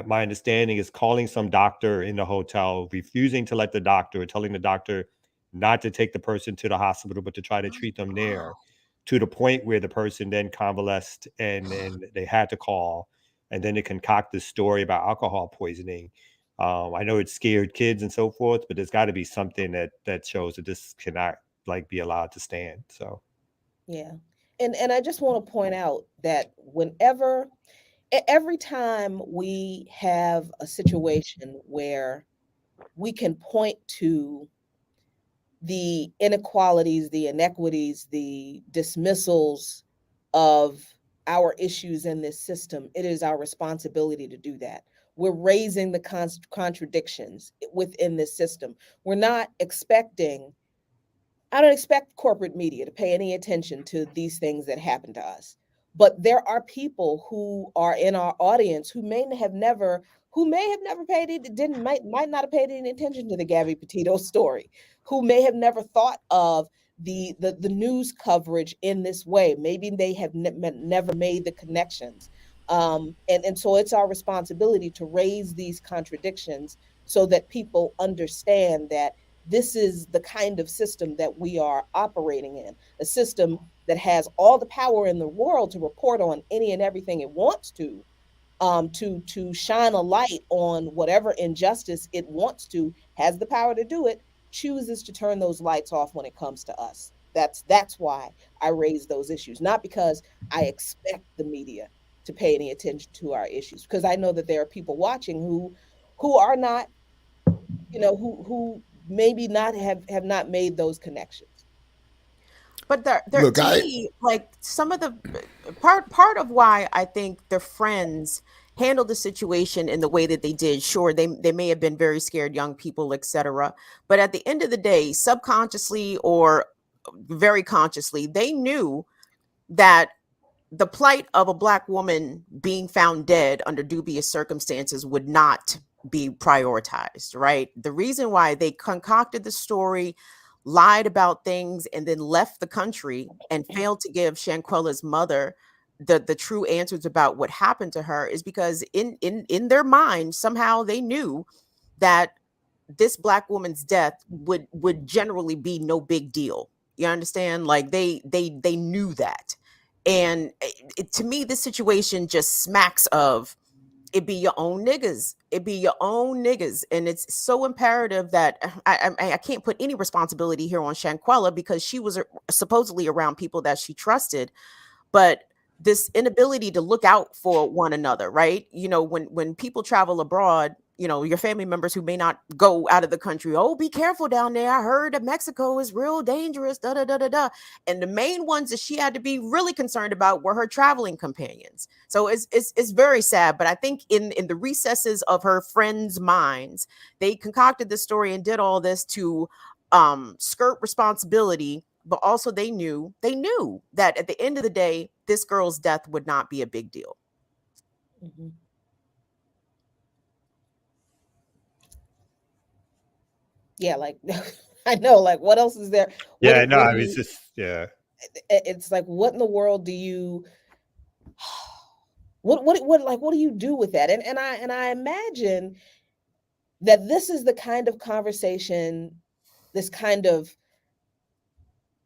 My understanding is calling some doctor in the hotel, refusing to let the doctor, telling the doctor not to take the person to the hospital, but to try to treat them there, to the point where the person then convalesced and then they had to call, and then they concoct this story about alcohol poisoning. I know it scared kids and so forth, but there's got to be something that shows that this cannot like be allowed to stand. So yeah. And I just want to point out that every time we have a situation where we can point to the inequalities, the inequities, the dismissals of our issues in this system, it is our responsibility to do that. We're raising the contradictions within this system. We're not expecting I don't expect corporate media to pay any attention to these things that happen to us. But there are people who are in our audience who may have never paid it, didn't might not have paid any attention to the Gabby Petito story, who may have never thought of the news coverage in this way. Maybe they have never made the connections. And so it's our responsibility to raise these contradictions so that people understand that this is the kind of system that we are operating in, a system that has all the power in the world to report on any and everything it wants to shine a light on whatever injustice it wants to, has the power to do it, chooses to turn those lights off when it comes to us. That's why I raise those issues, not because I expect the media to pay any attention to our issues, because I know that there are people watching who are not, who maybe not have not made those connections. But there Look, to me, like some of the part of why I think the friends handled the situation in the way that they did. Sure, they may have been very scared young people, etc. But at the end of the day, subconsciously or very consciously, they knew that the plight of a Black woman being found dead under dubious circumstances would not be prioritized, right? The reason why they concocted the story, lied about things, and then left the country and failed to give Shanquella's mother the true answers about what happened to her is because in their mind, somehow they knew that this Black woman's death would generally be no big deal. You understand? Like they knew that. And to me, this situation just smacks of it be your own niggas. It be your own niggas. And it's so imperative that I can't put any responsibility here on Shanquella because she was supposedly around people that she trusted. But this inability to look out for one another, right? You know, when people travel abroad, you know, your family members who may not go out of the country, oh, be careful down there. I heard that Mexico is real dangerous, da da da da da. And the main ones that she had to be really concerned about were her traveling companions. So it's very sad. But I think in the recesses of her friends' minds, they concocted this story and did all this to skirt responsibility, but also they knew that at the end of the day, this girl's death would not be a big deal. Mm-hmm. Yeah, like I know, like what else is there? Yeah, no, I mean, it's just it's like what in the world do you what do you do with that? And I imagine that this is the kind of conversation, this kind of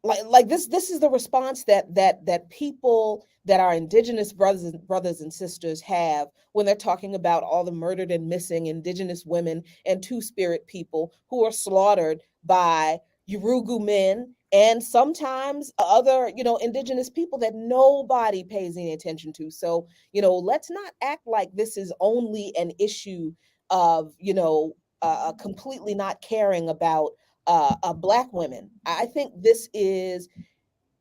like this is the response that people that are indigenous brothers and sisters have when they're talking about all the murdered and missing indigenous women and two-spirit people who are slaughtered by Yurugu men and sometimes other, you know, indigenous people that nobody pays any attention to. So, you know, let's not act like this is only an issue of, you know, completely not caring about Black women. I think this is,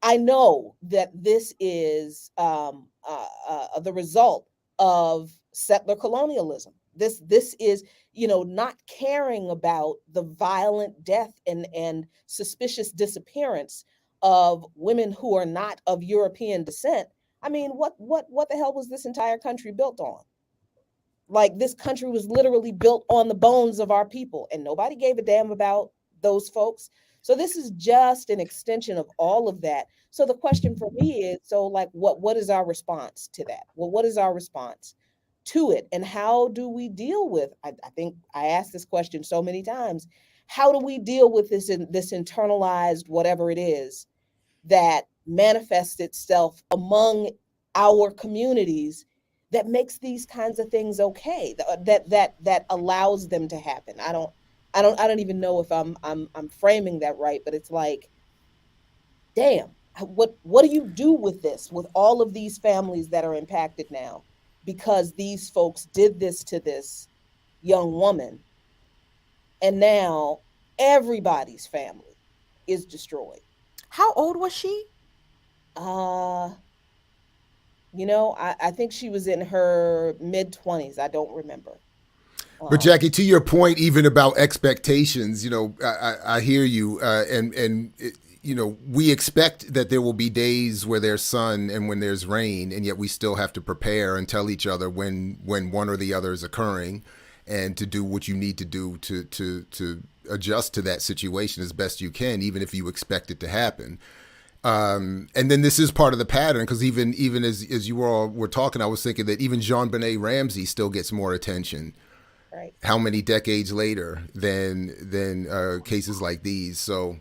I know that this is the result of settler colonialism. This is, you know, not caring about the violent death and suspicious disappearance of women who are not of European descent. I mean, what the hell was this entire country built on? Like, this country was literally built on the bones of our people, and nobody gave a damn about those folks. So this is just an extension of all of that. So the question for me is, so like, what is our response to that? Well, what is our response to it? And how do we deal with, I think I asked this question so many times, how do we deal with this internalized whatever it is that manifests itself among our communities that makes these kinds of things okay, that allows them to happen? I don't even know if I'm framing that right, but it's like, damn, what do you do with this, with all of these families that are impacted now because these folks did this to this young woman, and now everybody's family is destroyed. How old was she? You know, I think she was in her mid-20s. I don't remember. But Jackie, to your point, even about expectations, you know, I hear you, you know, we expect that there will be days where there's sun and when there's rain, and yet we still have to prepare and tell each other when one or the other is occurring, and to do what you need to do to adjust to that situation as best you can, even if you expect it to happen. And then this is part of the pattern, because even as you all were talking, I was thinking that even JonBenet Ramsey still gets more attention. Right. How many decades later than cases like these? So,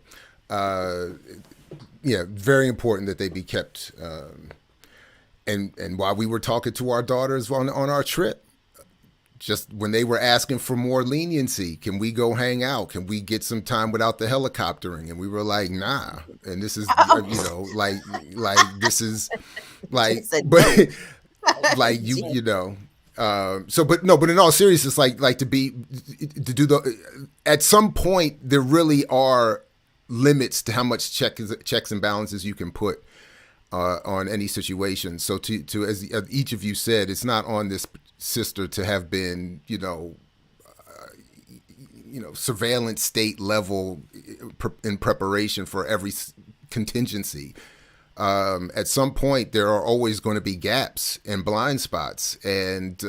yeah, very important that they be kept. And while we were talking to our daughters on our trip, just when they were asking for more leniency, can we go hang out? Can we get some time without the helicoptering? And we were like, nah. And this is, you know, like this is like, but like you know. But in all seriousness, like to do at some point there really are limits to how much checks and balances you can put on any situation. So to as each of you said, it's not on this sister to have been, you know, surveillance state level in preparation for every contingency. At some point, there are always going to be gaps and blind spots, and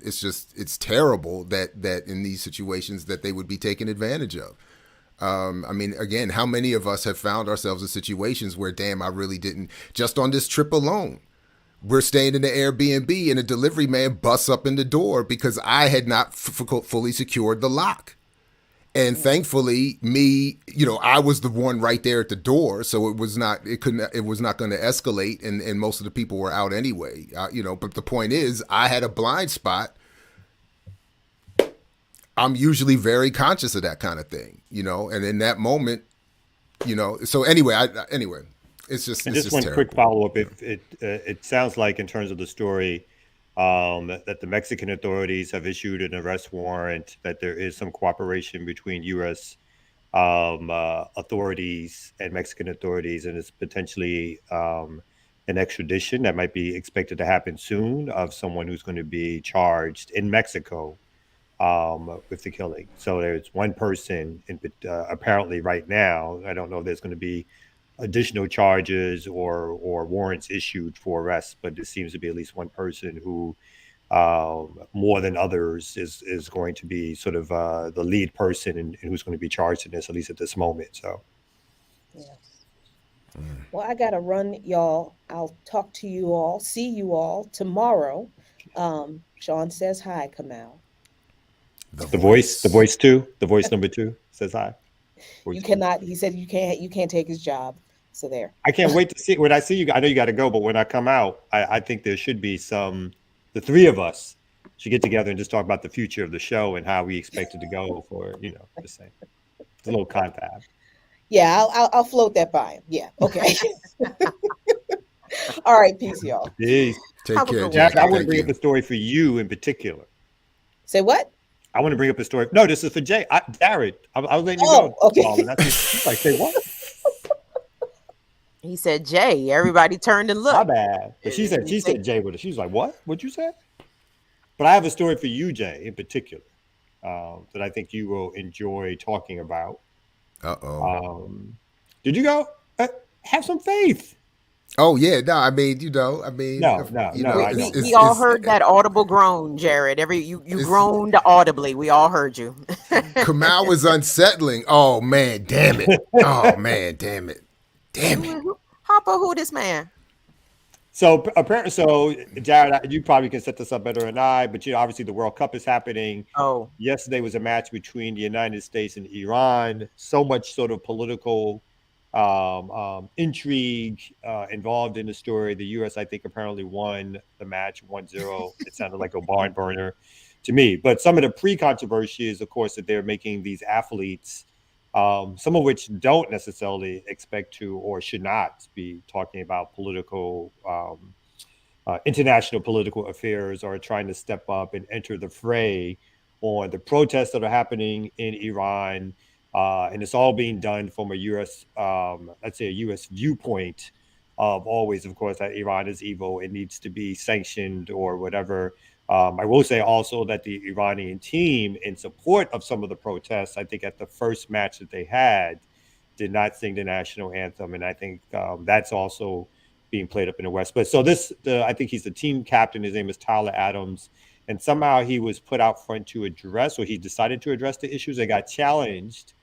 it's terrible that in these situations that they would be taken advantage of. I mean, again, how many of us have found ourselves in situations where, damn, I really didn't, just on this trip alone, we're staying in the Airbnb and a delivery man busts up in the door because I had not fully secured the lock. And thankfully, I was the one right there at the door, so it was not going to escalate, and most of the people were out anyway. But the point is, I had a blind spot. I'm usually very conscious of that kind of thing, and in that moment, So anyway, it's just one terrible. quick follow up. It sounds like in terms of the story, that the Mexican authorities have issued an arrest warrant, that there is some cooperation between U.S. Authorities and Mexican authorities, and it's potentially an extradition that might be expected to happen soon of someone who's going to be charged in Mexico with the killing. So there's one person apparently right now. I don't know if there's going to be additional charges or warrants issued for arrests, but there seems to be at least one person who, more than others, is going to be sort of the lead person and who's going to be charged in this, at least at this moment. So, yeah. Well, I gotta run, y'all. I'll talk to you all, see you all tomorrow. Sean says hi, Kamal. The voice number 2 says hi. You cannot. He said you can't take his job. So there. I can't wait to see when I see you. I know you got to go, but when I come out, I think there should be the three of us should get together and just talk about the future of the show and how we expect it to go for, just saying. It's a little confab. Yeah, I'll float that by him. Yeah. Okay. All right. Peace, y'all. Peace. Take care, Jack. I want to bring up a story for you in particular. Say what? I want to bring up a story. No, this is for Jay. Jared, I was letting you go. Okay. He's like, say what? He said Jay. Everybody turned and looked. My bad. But she said Jay with it. She was like, what? What'd you say? But I have a story for you, Jay, in particular, that I think you will enjoy talking about. Did you go? Have some faith. Oh yeah, no. I mean, no. We all heard that audible groan, Jared. You groaned audibly. We all heard you. Kamal was unsettling. Oh man, damn it. Oh man, damn it. Hopper, who this man? So Jared, you probably can set this up better than I, but obviously the World Cup is happening. Oh, yesterday was a match between the United States and Iran. So much sort of political intrigue involved in the story. The U.S., I think, apparently won the match 1-0. It sounded like a barn burner to me. But some of the pre-controversy is, of course, that they're making these athletes, some of which don't necessarily expect to or should not be talking about political, international political affairs, or trying to step up and enter the fray on the protests that are happening in Iran. And it's all being done from a U.S., let's say a U.S. viewpoint of always, of course, that Iran is evil. It needs to be sanctioned or whatever. I will say also that the Iranian team, in support of some of the protests, I think at the first match that they had, did not sing the national anthem. And I think that's also being played up in the West. But so I think he's the team captain. His name is Tyler Adams. And somehow he was put out front to address, or he decided to address the issues. They got challenged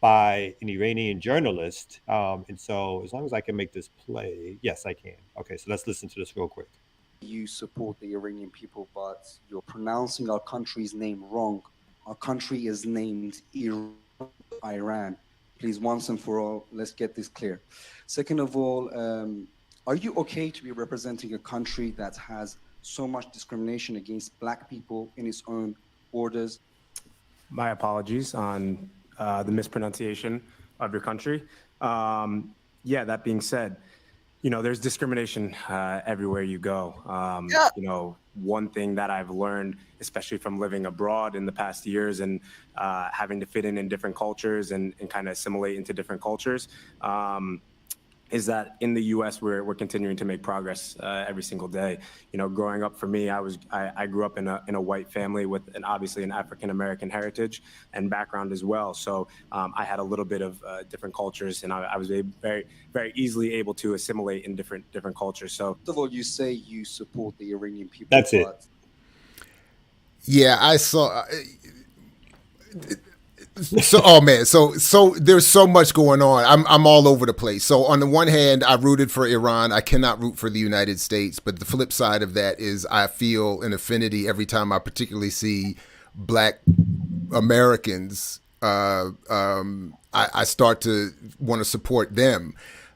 by an Iranian journalist. And so as long as I can make this play, yes, I can. Okay, so let's listen to this real quick. You support the Iranian people, but you're pronouncing our country's name wrong. Our country is named Iran. Please, once and for all, let's get this clear. Second of all, are you okay to be representing a country that has so much discrimination against Black people in its own borders? My apologies on the mispronunciation of your country. That being said, there's discrimination everywhere you go. One thing that I've learned, especially from living abroad in the past years and having to fit in different cultures and kind of assimilate into different cultures, is that in the U.S. we're continuing to make progress every single day. Growing up for me, I grew up in a white family with obviously an African American heritage and background as well. So I had a little bit of different cultures, and I was very very easily able to assimilate in different cultures. So first of all, you say you support the Iranian people. That's it. Yeah, I saw. So there's so much going on. I'm all over the place. So on the one hand, I rooted for Iran. I cannot root for the United States. But the flip side of that is I feel an affinity every time I particularly see Black Americans I start to want to support them,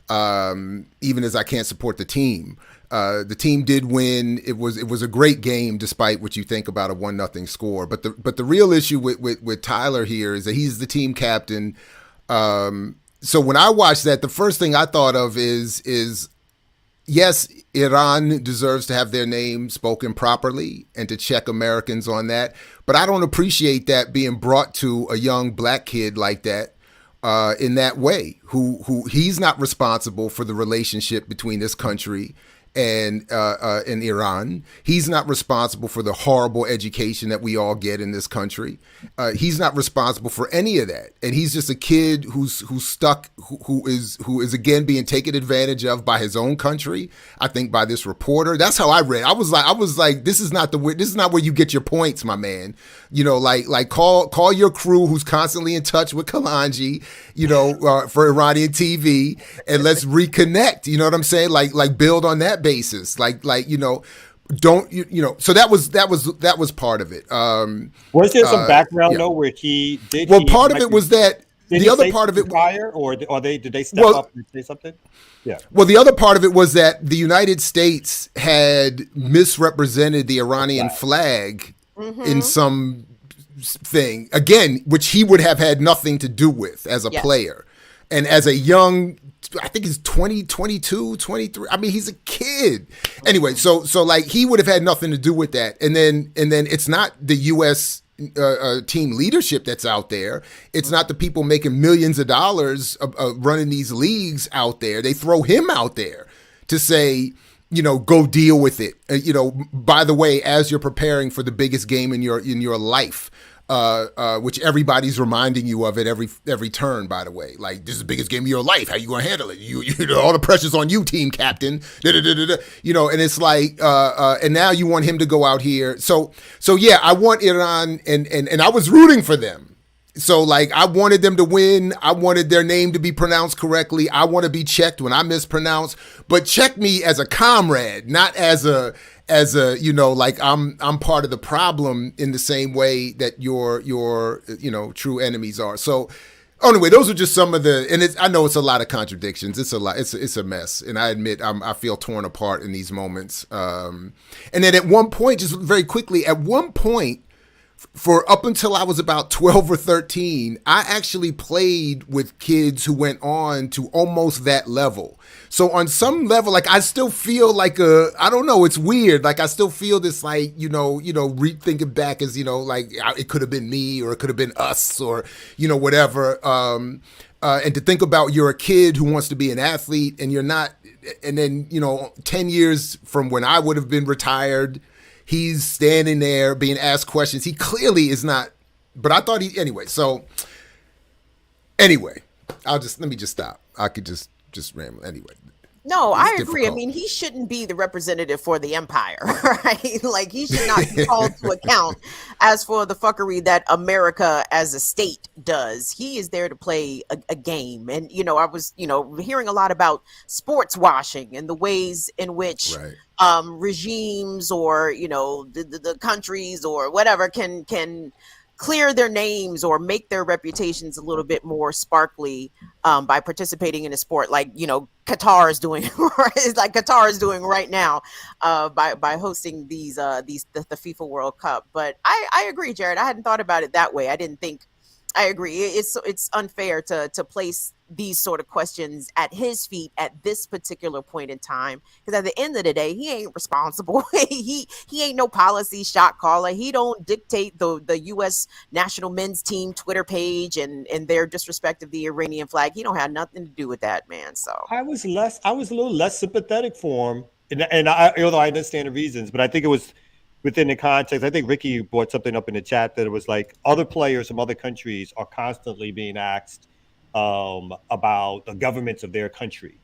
even as I can't support the team. The team did win. It was a great game, despite what you think about a 1-0 score. But the real issue with Tyler here is that he's the team captain. So when I watched that, the first thing I thought of is yes, Iran deserves to have their name spoken properly and to check Americans on that. But I don't appreciate that being brought to a young black kid like that in that way, who he's not responsible for the relationship between this country and Iran. He's not responsible for the horrible education that we all get in this country. He's not responsible for any of that, and he's just a kid who's stuck, who is again being taken advantage of by his own country. I think by this reporter. That's how I read. I was like, this is not where you get your points, my man. You know, like call your crew who's constantly in touch with Kalanji, you know, for Iranian TV, and let's reconnect. You know what I'm saying? Like build on that basis. Like you know, don't you know? So that was part of it. Was there some background though where he did? Well, part of it was that. The other part of it, fire, or did they step up and say something? Yeah. Well, the other part of it was that the United States had misrepresented the Iranian flag in some thing, again, which he would have had nothing to do with as a player. And as a young, I think he's 20, 22, 23. I mean, he's a kid. Anyway, so like he would have had nothing to do with that. And then it's not the U.S. Team leadership that's out there. It's not the people making millions of dollars running these leagues out there. They throw him out there to say, you know, go deal with it. You know, by the way, as you're preparing for the biggest game in your life, which everybody's reminding you of at every turn, by the way. Like, this is the biggest game of your life. How you gonna handle it? You know, all the pressure's on you, team captain. You know, and it's like, and now you want him to go out here. So yeah, I want Iran, and I was rooting for them. So like, I wanted them to win. I wanted their name to be pronounced correctly. I want to be checked when I mispronounce, but check me as a comrade, not as a you know, like I'm part of the problem in the same way that your you know, true enemies are. So anyway, those are just some of the, and I know it's a lot of contradictions. It's a lot. It's a mess, and I admit I feel torn apart in these moments. And then at one point, just very quickly, at one point, for up until I was about 12 or 13, I actually played with kids who went on to almost that level. So on some level, like, I still feel like I don't know, it's weird. Like, I still feel this, like, you know, rethinking back as, you know, like, it could have been me, or it could have been us, or, you know, whatever. And to think about, you're a kid who wants to be an athlete, and you're not, and then, you know, 10 years from when I would have been retired, he's standing there being asked questions. He clearly is not, but I thought anyway. So anyway, let me just stop. I could just ramble anyway. No, I agree. I mean, he shouldn't be the representative for the empire, right? Like, he should not be called to account as for the fuckery that America as a state does. He is there to play a game. And, you know, I was, you know, hearing a lot about sports washing and the ways in which regimes, or, you know, the countries or whatever can clear their names or make their reputations a little bit more sparkly by participating in a sport, like, you know, Qatar is doing right now by hosting the FIFA World Cup. But I agree, Jared. I hadn't thought about it that way. I agree. It's unfair to place these sort of questions at his feet at this particular point in time, because at the end of the day, he ain't responsible. he ain't no policy shot caller. He don't dictate the U.S. national men's team Twitter page and their disrespect of the Iranian flag. He don't have nothing to do with that, man. So I was a little less sympathetic for him, and I, although I understand the reasons, but I think it was within the context. I think Ricky brought something up in the chat that it was like, other players from other countries are constantly being asked about the governments of their country.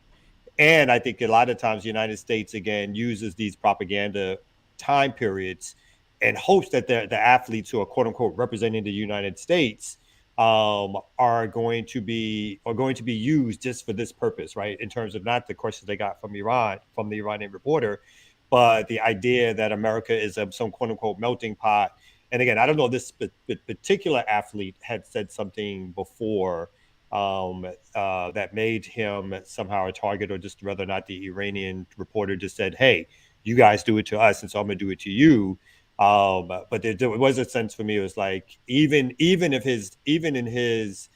And I think a lot of times the United States, again, uses these propaganda time periods and hopes that the athletes who are, quote unquote, representing the United States are going to be used just for this purpose, right? In terms of not the questions they got from Iran, from the Iranian reporter, but the idea that America is some quote unquote melting pot, And again, I don't know, this particular athlete had said something before that made him somehow a target, or just whether or not the Iranian reporter just said, hey, you guys do it to us, and so I'm going to do it to you. But there was a sense for me, it was like, even in his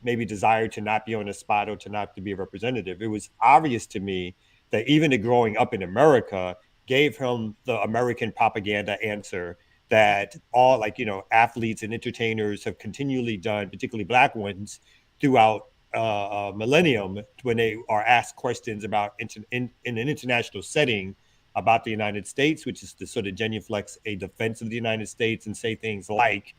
maybe desire to not be on the spot or to not to be a representative, it was obvious to me that even the growing up in America gave him the American propaganda answer that all, like, athletes and entertainers have continually done, particularly Black ones, throughout millennium, when they are asked questions about in an international setting about the United States, which is to sort of genuflex a defense of the United States and say things like,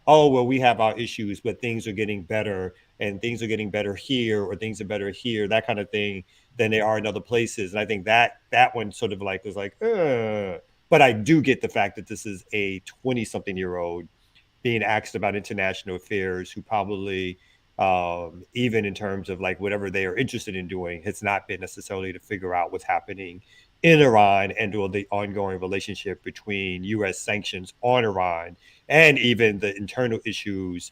oh, well, we have our issues, but things are getting better, and things are getting better here, or things are better here, that kind of thing, than they are in other places. And I think that one sort of like was like, but I do get the fact that this is a 20-something-year-old being asked about international affairs, who probably, even in terms of like whatever they are interested in doing, has not been necessarily to figure out what's happening in Iran and or the ongoing relationship between U.S. sanctions on Iran, and even the internal issues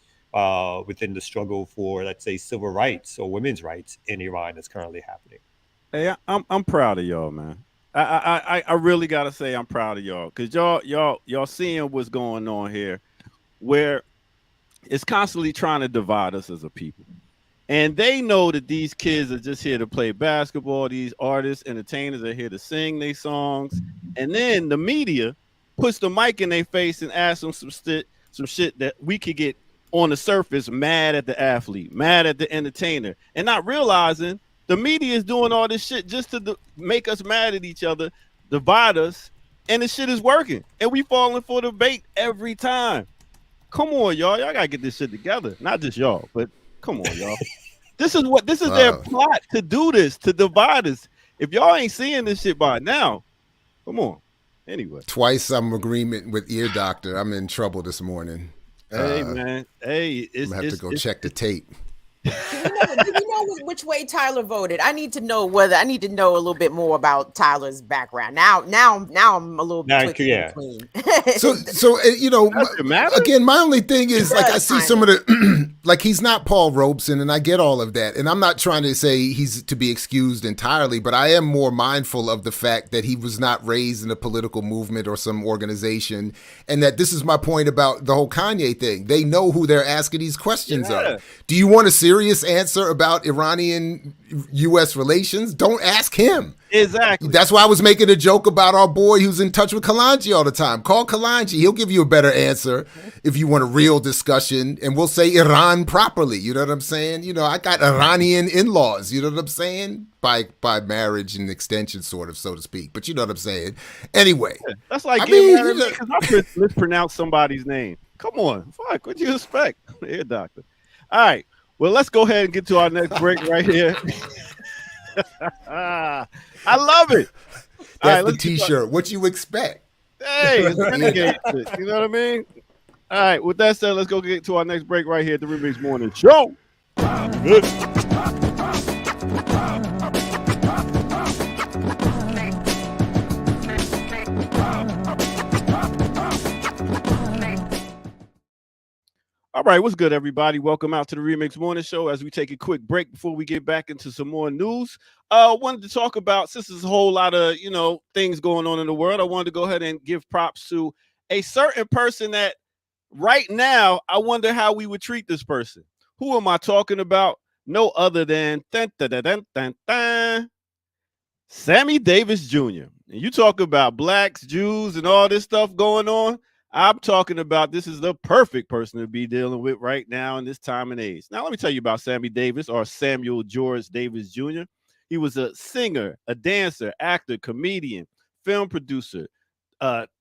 within the struggle for, let's say, civil rights or women's rights in Iran that's currently happening. Hey, I'm proud of y'all, man. I really gotta say I'm proud of y'all, because y'all seeing what's going on here, where it's constantly trying to divide us as a people. And they know that these kids are just here to play basketball. These artists, entertainers are here to sing their songs. And then the media puts the mic in their face and asks them some shit that we could get on the surface mad at the athlete, mad at the entertainer, and not realizing the media is doing all this shit just to make us mad at each other, divide us, and the shit is working. And we falling for the bait every time. Come on, y'all. Y'all got to get this shit together. Not just y'all, but come on, y'all. This is their plot, to do this, to divide us. If y'all ain't seeing this shit by now, come on. Anyway. Twice I'm agreement with Ear Doctor. I'm in trouble this morning. Hey, man. Hey, I'm going to have to go check the tape. Do you know which way Tyler voted? I need to know a little bit more about Tyler's background. Now I'm a little bit between. So again, my only thing is, like, I see some of the like, he's not Paul Robeson, and I get all of that, and I'm not trying to say he's to be excused entirely, but I am more mindful of the fact that he was not raised in a political movement or some organization, and that this is my point about the whole Kanye thing. They know who they're asking these questions of. Do you want a serious answer about Iranian-U.S. relations? Don't ask him. Exactly. That's why I was making a joke about our boy who's in touch with Kalanji all the time. Call Kalanji. He'll give you a better answer if you want a real discussion, and we'll say Iran properly. You know what I'm saying? I got Iranian in-laws. You know what I'm saying? By marriage and extension, sort of, so to speak. But you know what I'm saying? Anyway. Yeah, that's like getting mad at me because I mispronounce somebody's name. Come on. Fuck. What'd you expect? Here, doctor. All right. Well, let's go ahead and get to our next break right here. I love it. That's the T-shirt. What you expect? Hey, it's renegade shit. You know what I mean? All right. With that said, let's go get to our next break right here at the Remix Morning Show. Good. All right, what's good, everybody? Welcome out to the Remix Morning Show as we take a quick break before we get back into some more news. Wanted to talk about, since there's a whole lot of, things going on in the world, I wanted to go ahead and give props to a certain person that right now, I wonder how we would treat this person. Who am I talking about? No other than Sammy Davis Jr. And you talk about blacks, Jews, and all this stuff going on. I'm talking about, this is the perfect person to be dealing with right now in this time and age. Now, let me tell you about Sammy Davis, or Samuel George Davis Jr. He was a singer, a dancer, actor, comedian, film producer,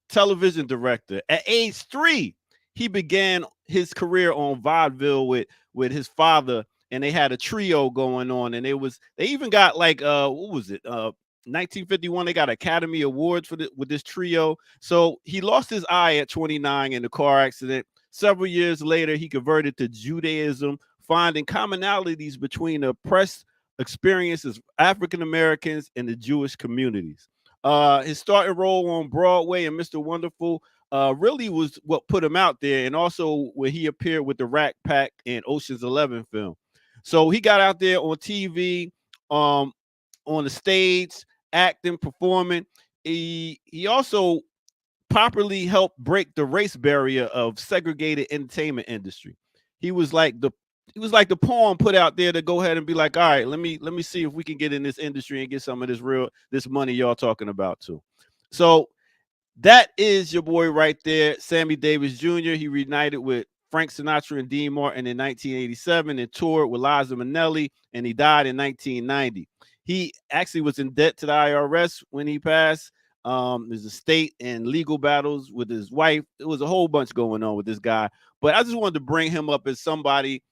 television director. At age 3, he began his career on vaudeville with his father, and they had a trio going on, and they even got like, 1951, they got Academy Awards with this trio. So he lost his eye at 29 in a car accident. Several years later, he converted to Judaism, finding commonalities between the oppressed experiences of African Americans and the Jewish communities. His starting role on Broadway and Mr. Wonderful really was what put him out there, and also when he appeared with the Rat Pack and Ocean's 11 film. So he got out there on TV, um, on the stage, acting, performing. He also properly helped break the race barrier of segregated entertainment industry. He was like the he was like the pawn put out there to go ahead and be like, all right, let me see if we can get in this industry and get some of this money y'all talking about too. So that is your boy right there, Sammy Davis Jr. He reunited with Frank Sinatra and Dean Martin in 1987 and toured with Liza Minnelli, and he died in 1990. He actually was in debt to the IRS when he passed. There's estate and legal battles with his wife. It was a whole bunch going on with this guy. But I just wanted to bring him up as somebody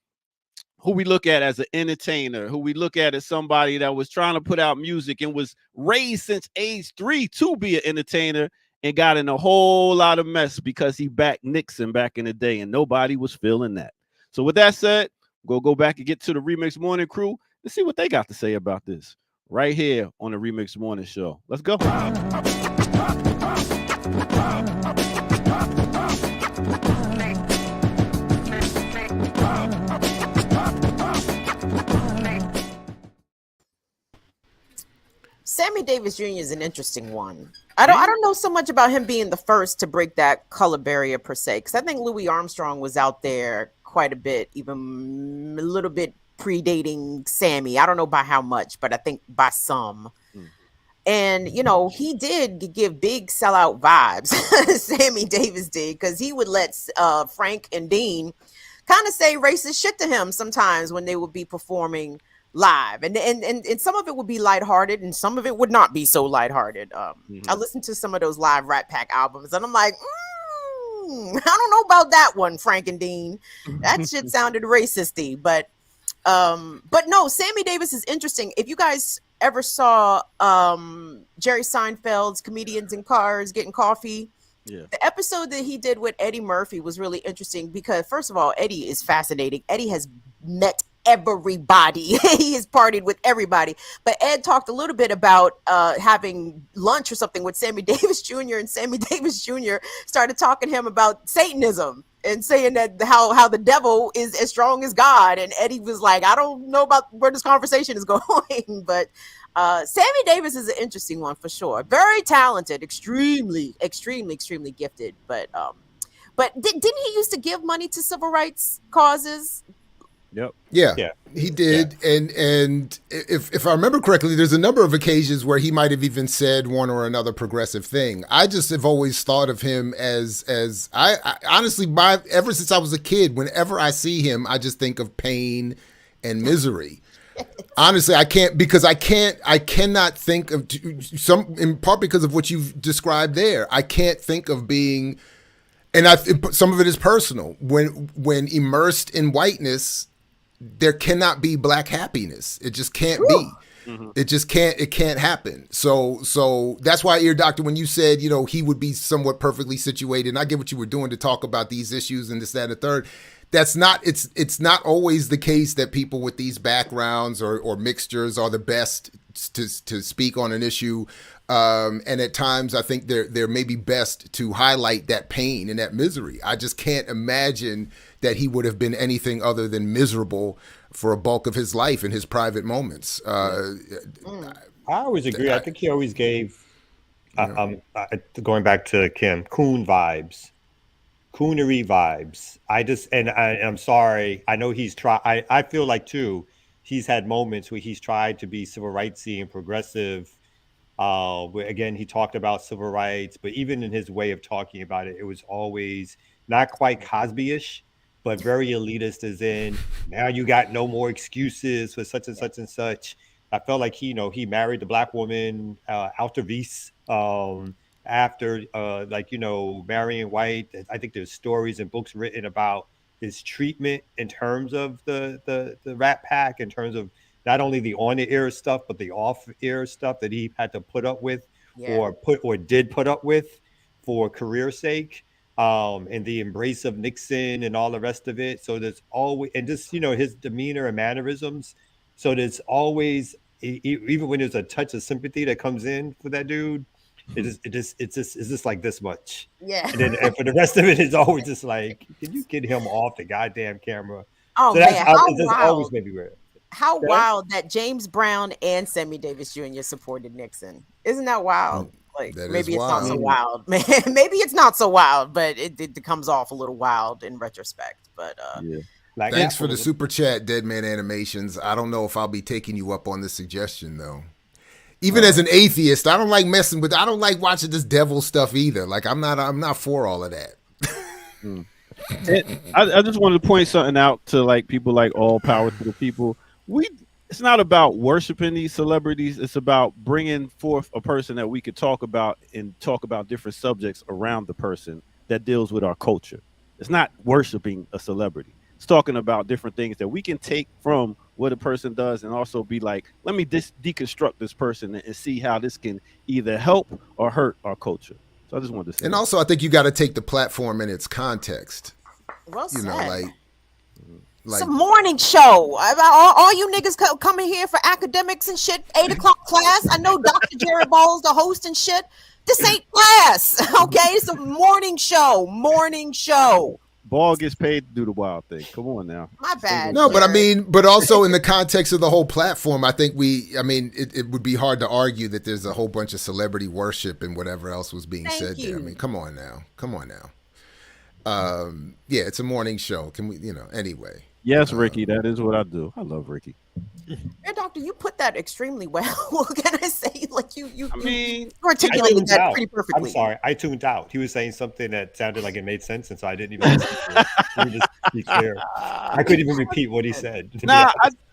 who we look at as an entertainer, who we look at as somebody that was trying to put out music and was raised since age 3 to be an entertainer, and got in a whole lot of mess because he backed Nixon back in the day, and nobody was feeling that. So with that said, we'll go back and get to the Remix Morning crew and see what they got to say about this right here on the Remix Morning Show. Let's go. Sammy Davis Jr. is an interesting one. I don't know so much about him being the first to break that color barrier per se, because I think Louis Armstrong was out there quite a bit, even a little bit predating Sammy. I don't know by how much, but I think by some. And, you know, he did give big sellout vibes. Sammy Davis did, because he would let Frank and Dean kind of say racist shit to him sometimes when they would be performing live. And some of it would be lighthearted and some of it would not be so lighthearted. I listened to some of those live Rat Pack albums and I'm like, I don't know about that one, Frank and Dean. That shit sounded racisty, but no, Sammy Davis is interesting. If you guys ever saw Jerry Seinfeld's Comedians in Cars Getting Coffee, the episode that he did with Eddie Murphy was really interesting because, first of all, Eddie is fascinating. Eddie has met everybody. He has partied with everybody. But Ed talked a little bit about having lunch or something with Sammy Davis Jr. and Sammy Davis Jr. started talking to him about Satanism and saying that how the devil is as strong as God. And Eddie was like, I don't know about where this conversation is going, but Sammy Davis is an interesting one for sure. Very talented, extremely gifted. But didn't he used to give money to civil rights causes? Yep. Yeah, he did. Yeah. And if I remember correctly, there's a number of occasions where he might have even said one or another progressive thing. I just have always thought of him as I honestly, ever since I was a kid, whenever I see him, I just think of pain and misery. Honestly, I cannot think of some, in part because of what you've described there. I can't think of being, and some of it is personal. When immersed in whiteness, there cannot be black happiness. It just can't be. It can't happen. So that's why, Ear Doctor, when you said, you know, he would be somewhat perfectly situated, and I get what you were doing to talk about these issues and this, that, and the third. That's not, it's not always the case that people with these backgrounds or mixtures are the best to speak on an issue. And at times I think they're maybe best to highlight that pain and that misery. I just can't imagine that he would have been anything other than miserable for a bulk of his life in his private moments. I always agree. I think he always gave, going back to Kim, coon vibes. Coonery vibes. I'm sorry. I know he's tried. I feel like too, he's had moments where he's tried to be civil rightsy and progressive. Where again, he talked about civil rights, but even in his way of talking about it, it was always not quite Cosby-ish, but very elitist, as in, now you got no more excuses for such and such and such. I felt like he married the black woman, Altervice, after marrying white. I think there's stories and books written about his treatment in terms of the Rat Pack, in terms of not only the on the air stuff but the off air stuff that he had to put up with or did put up with for career sake, and the embrace of Nixon and all the rest of it. So there's always, and just his demeanor and mannerisms. So there's always, even when there's a touch of sympathy that comes in for that dude, it's just like this much. Yeah. And for the rest of it, it's always just like, can you get him off the goddamn camera? Oh So man, how it just always wild! made me weird. How Go ahead. wild that James Brown and Sammy Davis Jr. supported Nixon. Isn't that wild? Like That is maybe it's not so wild. wild. Maybe it's not so wild, but it comes off a little wild in retrospect. But Yeah. Like Thanks for the capitalism. super chat, Dead Man Animations. I don't know if I'll be taking you up on this suggestion though. Even as an atheist, I don't like messing with. I don't like watching this devil stuff either. Like I'm not for all of that. I just wanted to point something out to like people like all power to the people. It's not about worshiping these celebrities. It's about bringing forth a person that we could talk about and talk about different subjects around the person that deals with our culture. It's not worshiping a celebrity. It's talking about different things that we can take from what a person does and also be like, let me deconstruct this person and see how this can either help or hurt our culture. So I just wanted to say And that. also, I think you got to take the platform in its context. well You said. know, like It's a morning show. All you niggas coming here for academics and shit. 8:00 class. I know Dr. Jerry Ball's the host and shit. This ain't class, okay? It's a morning show. Morning show. Ball gets paid to do the wild thing. Come on now. My bad. No, but I Jerry. mean, but also in the context of the whole platform, I think it would be hard to argue that there's a whole bunch of celebrity worship and whatever else was being Thank said there. I you. mean, come on now. Yeah, it's a morning show. Can we, anyway. Yes, Ricky, that is what I do. I love Ricky. Hey, Doctor, you put that extremely well. What can I say? Like you I mean, you articulated tuned that out. pretty perfectly. I'm sorry, I tuned out. He was saying something that sounded like it made sense, and so I didn't even listen to it. Let me just be clear. I couldn't even repeat what he said. to be nah,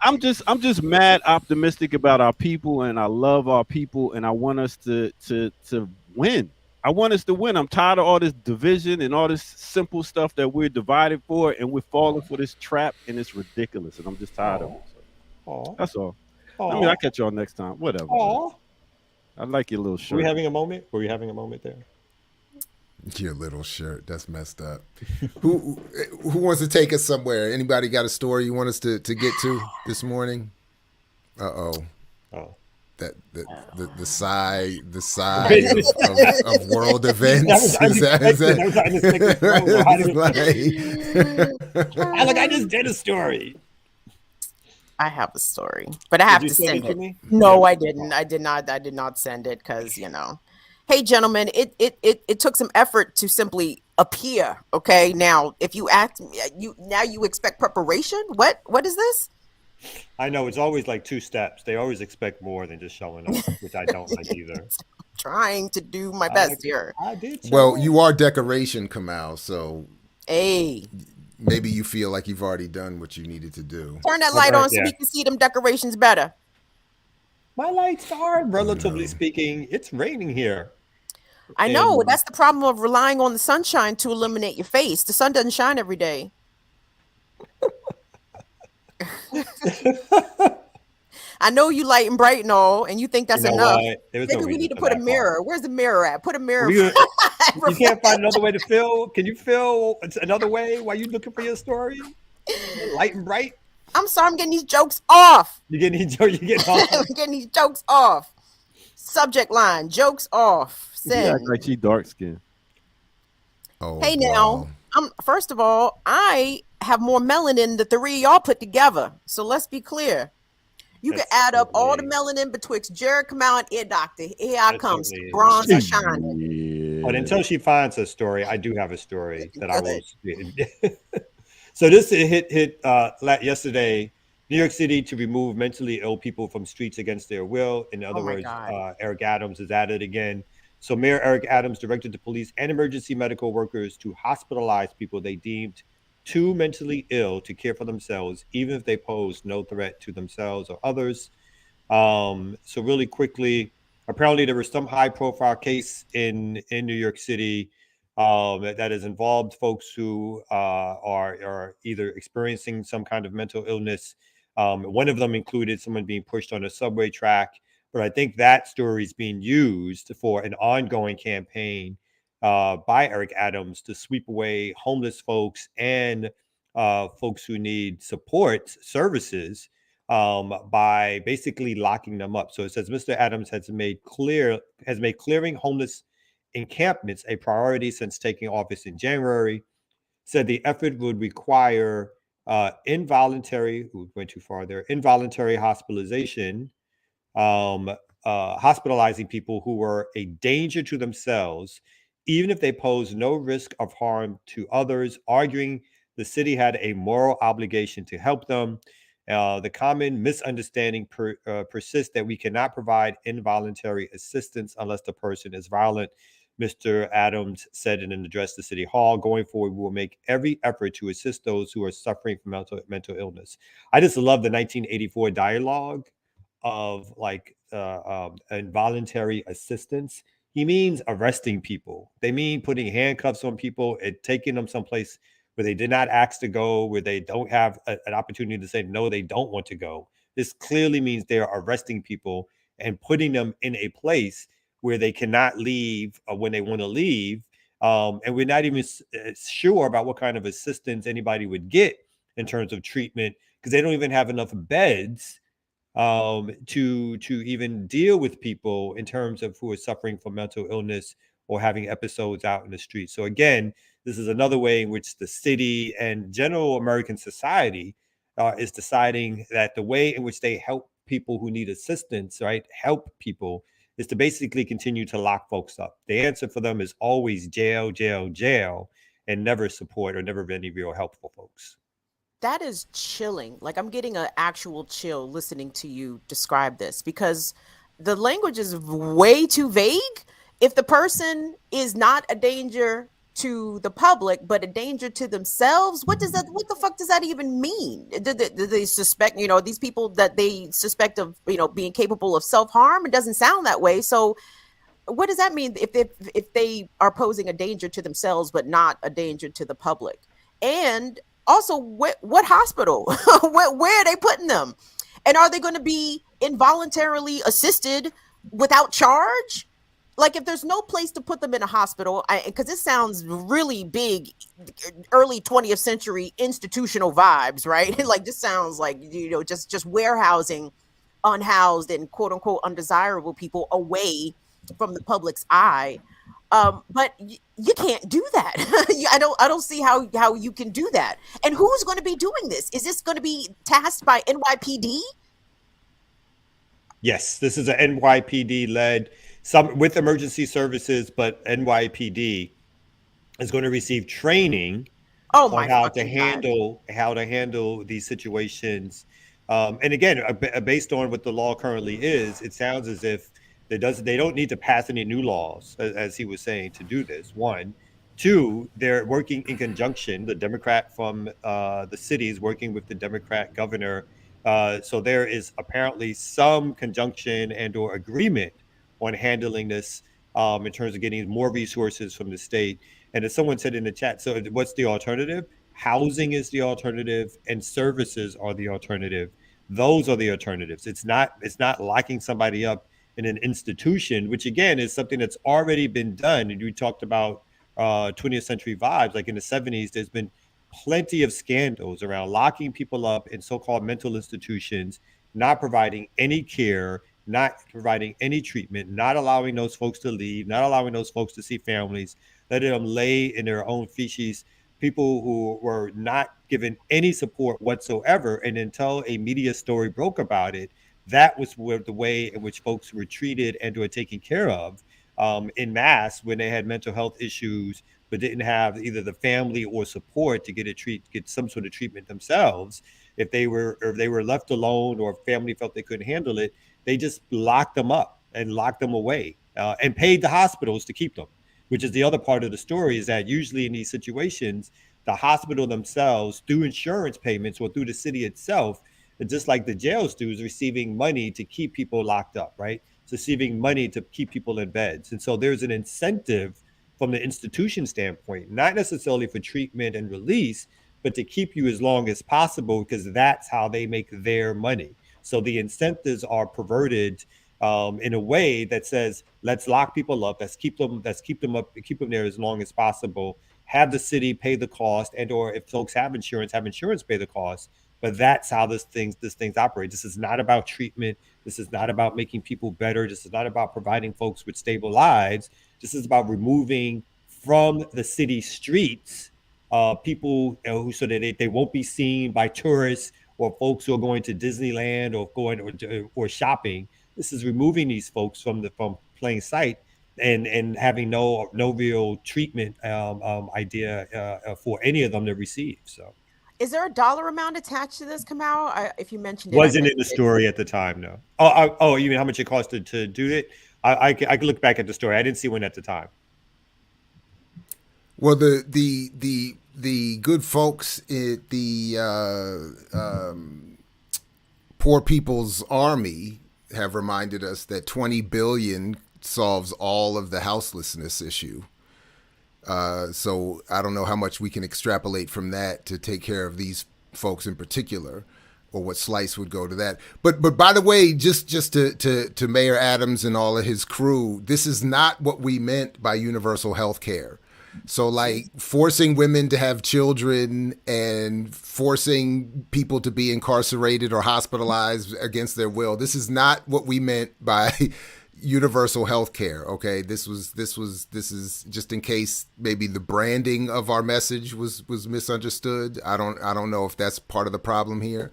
honest. I'm just mad optimistic about our people, and I love our people, and I want us to win. I want us to win. I'm tired of all this division and all this simple stuff that we're divided for, and we're falling for this trap, and it's ridiculous. And I'm just tired of it. So Aw. that's all. Aw. I mean, I'll catch y'all next time. Whatever. Aw. I like your little Were shirt. we having a moment? Were we having a moment there? Your little shirt, that's messed up. Who wants to take us somewhere? Anybody got a story you want us to get to this morning? Oh. That the sigh of world events. I just did a story. I have a story, but I have Did to you send send it it. to me? No, Yeah. I didn't. I did not send it because Hey, gentlemen, it took some effort to simply appear. Okay, now if you act, you expect preparation. What is this? I know it's always like 2 steps. They always expect more than just showing up, which I don't like either. Trying to do my best here. I did. Well, you are decoration, Kamal, so Hey, maybe you feel like you've already done what you needed to do. turn that light on so Yeah. we can see them decorations better. My lights are, relatively speaking, it's raining here. I know And- that's the problem of relying on the sunshine to illuminate your face. The sun doesn't shine every day. I know you light and bright and all, and you think that's You know enough. what? There was no Maybe we reason need to for put a that mirror. part. Where's the mirror at? Put a mirror. You can't find another way to fill? Can you fill another way while you looking for your story? Light and bright? I'm sorry, I'm getting these jokes off. You getting you get I'm off? getting these jokes off. Subject line: jokes off. She Send. act like she dark skinned. Oh, Hey now, first of all, I have more melanin than the 3 of y'all put together. So let's be clear. You can That's add up all the certainly- melanin betwixt Jared, Kamal, and Ear Doctor. Here I That's come, certainly- bronze and shining. Yeah. But until she finds her story, I do have a story that I will. Good. So this hit yesterday. New York City to remove mentally ill people from streets against their will. In other Oh my words, God. Eric Adams is at it again. So Mayor Eric Adams directed the police and emergency medical workers to hospitalize people they deemed too mentally ill to care for themselves, even if they pose no threat to themselves or others. So really quickly, apparently there was some high-profile case in New York City that has involved folks who are either experiencing some kind of mental illness. One of them included someone being pushed on a subway track. But I think that story is being used for an ongoing campaign by Eric Adams to sweep away homeless folks and folks who need support services by basically locking them up. So it says Mr. Adams has made clearing homeless encampments a priority since taking office in January. Said the effort would require involuntary, went too far there, involuntary hospitalization, um, hospitalizing people who were a danger to themselves, even if they posed no risk of harm to others, arguing the city had a moral obligation to help them. The common misunderstanding persists that we cannot provide involuntary assistance unless the person is violent. Mr. Adams said in an address to City Hall, going forward, we will make every effort to assist those who are suffering from mental illness. I just love the 1984 dialogue of like involuntary assistance. He means arresting people. They mean putting handcuffs on people and taking them someplace where they did not ask to go, where they don't have an opportunity to say no, they don't want to go. This clearly means they are arresting people and putting them in a place where they cannot leave when they want to leave. And we're not even sure about what kind of assistance anybody would get in terms of treatment because they don't even have enough beds to even deal with people in terms of who are suffering from mental illness or having episodes out in the street. So again, this is another way in which the city and general American society is deciding that the way in which they help people who need assistance, right, help people, is to basically continue to lock folks up. The answer for them is always jail, jail, jail, and never support or never any real help for folks. That is chilling. Like, I'm getting an actual chill listening to you describe this because the language is way too vague. If the person is not a danger to the public, but a danger to themselves, what the fuck does that even mean? Do they suspect, these people that they suspect of, being capable of self-harm? It doesn't sound that way. So what does that mean if they are posing a danger to themselves, but not a danger to the public? And also, what hospital? where are they putting them? And are they going to be involuntarily assisted without charge? Like, if there's no place to put them in a hospital, because this sounds really big, early 20th century institutional vibes, right? Like, this sounds like, just warehousing unhoused and quote unquote undesirable people away from the public's eye. But you can't do that. I don't see how you can do that. And who's going to be doing this? Is this going to be tasked by NYPD? Yes, this is an NYPD led, some with emergency services, but NYPD is going to receive training on how to handle these situations. And again, based on what the law currently is, it sounds as if they don't need to pass any new laws, as he was saying, to do this. One. Two, they're working in conjunction. The Democrat from the city is working with the Democrat governor. So there is apparently some conjunction and or agreement on handling this in terms of getting more resources from the state. And as someone said in the chat, so what's the alternative? Housing is the alternative and services are the alternative. Those are the alternatives. It's not locking somebody up in an institution, which again is something that's already been done. And we talked about 20th century vibes. Like in the 70s, there's been plenty of scandals around locking people up in so-called mental institutions, not providing any care, not providing any treatment, not allowing those folks to leave, not allowing those folks to see families, letting them lay in their own feces, people who were not given any support whatsoever. And until a media story broke about it, that was the way in which folks were treated and were taken care of in mass when they had mental health issues, but didn't have either the family or support to get some sort of treatment themselves. If they were left alone or family felt they couldn't handle it, they just locked them up and locked them away and paid the hospitals to keep them, which is the other part of the story, is that usually in these situations, the hospital themselves, through insurance payments or through the city itself, and just like the jails do, is receiving money to keep people locked up, right? It's receiving money to keep people in beds. And so there's an incentive from the institution standpoint, not necessarily for treatment and release, but to keep you as long as possible, because that's how they make their money. So the incentives are perverted in a way that says, let's lock people up, let's keep them there as long as possible, have the city pay the cost, and or if folks have insurance pay the cost. But that's how this things operate. This is not about treatment. This is not about making people better. This is not about providing folks with stable lives. This is about removing from the city streets people who, so that they won't be seen by tourists or folks who are going to Disneyland or or shopping. This is removing these folks from plain sight and having no real treatment idea for any of them to receive. So Is there a dollar amount attached to this, Kamal? If you mentioned it, wasn't in the story at the time. No. Oh, you mean how much it cost to do it? I can look back at the story. I didn't see one at the time. Well, the good folks at the Poor People's Army have reminded us that 20 billion solves all of the houselessness issue. So I don't know how much we can extrapolate from that to take care of these folks in particular, or what slice would go to that. But by the way, just to Mayor Adams and all of his crew, this is not what we meant by universal health care. So like forcing women to have children and forcing people to be incarcerated or hospitalized against their will. This is not what we meant by universal health care. Okay. This is just in case maybe the branding of our message was misunderstood. I don't know if that's part of the problem here.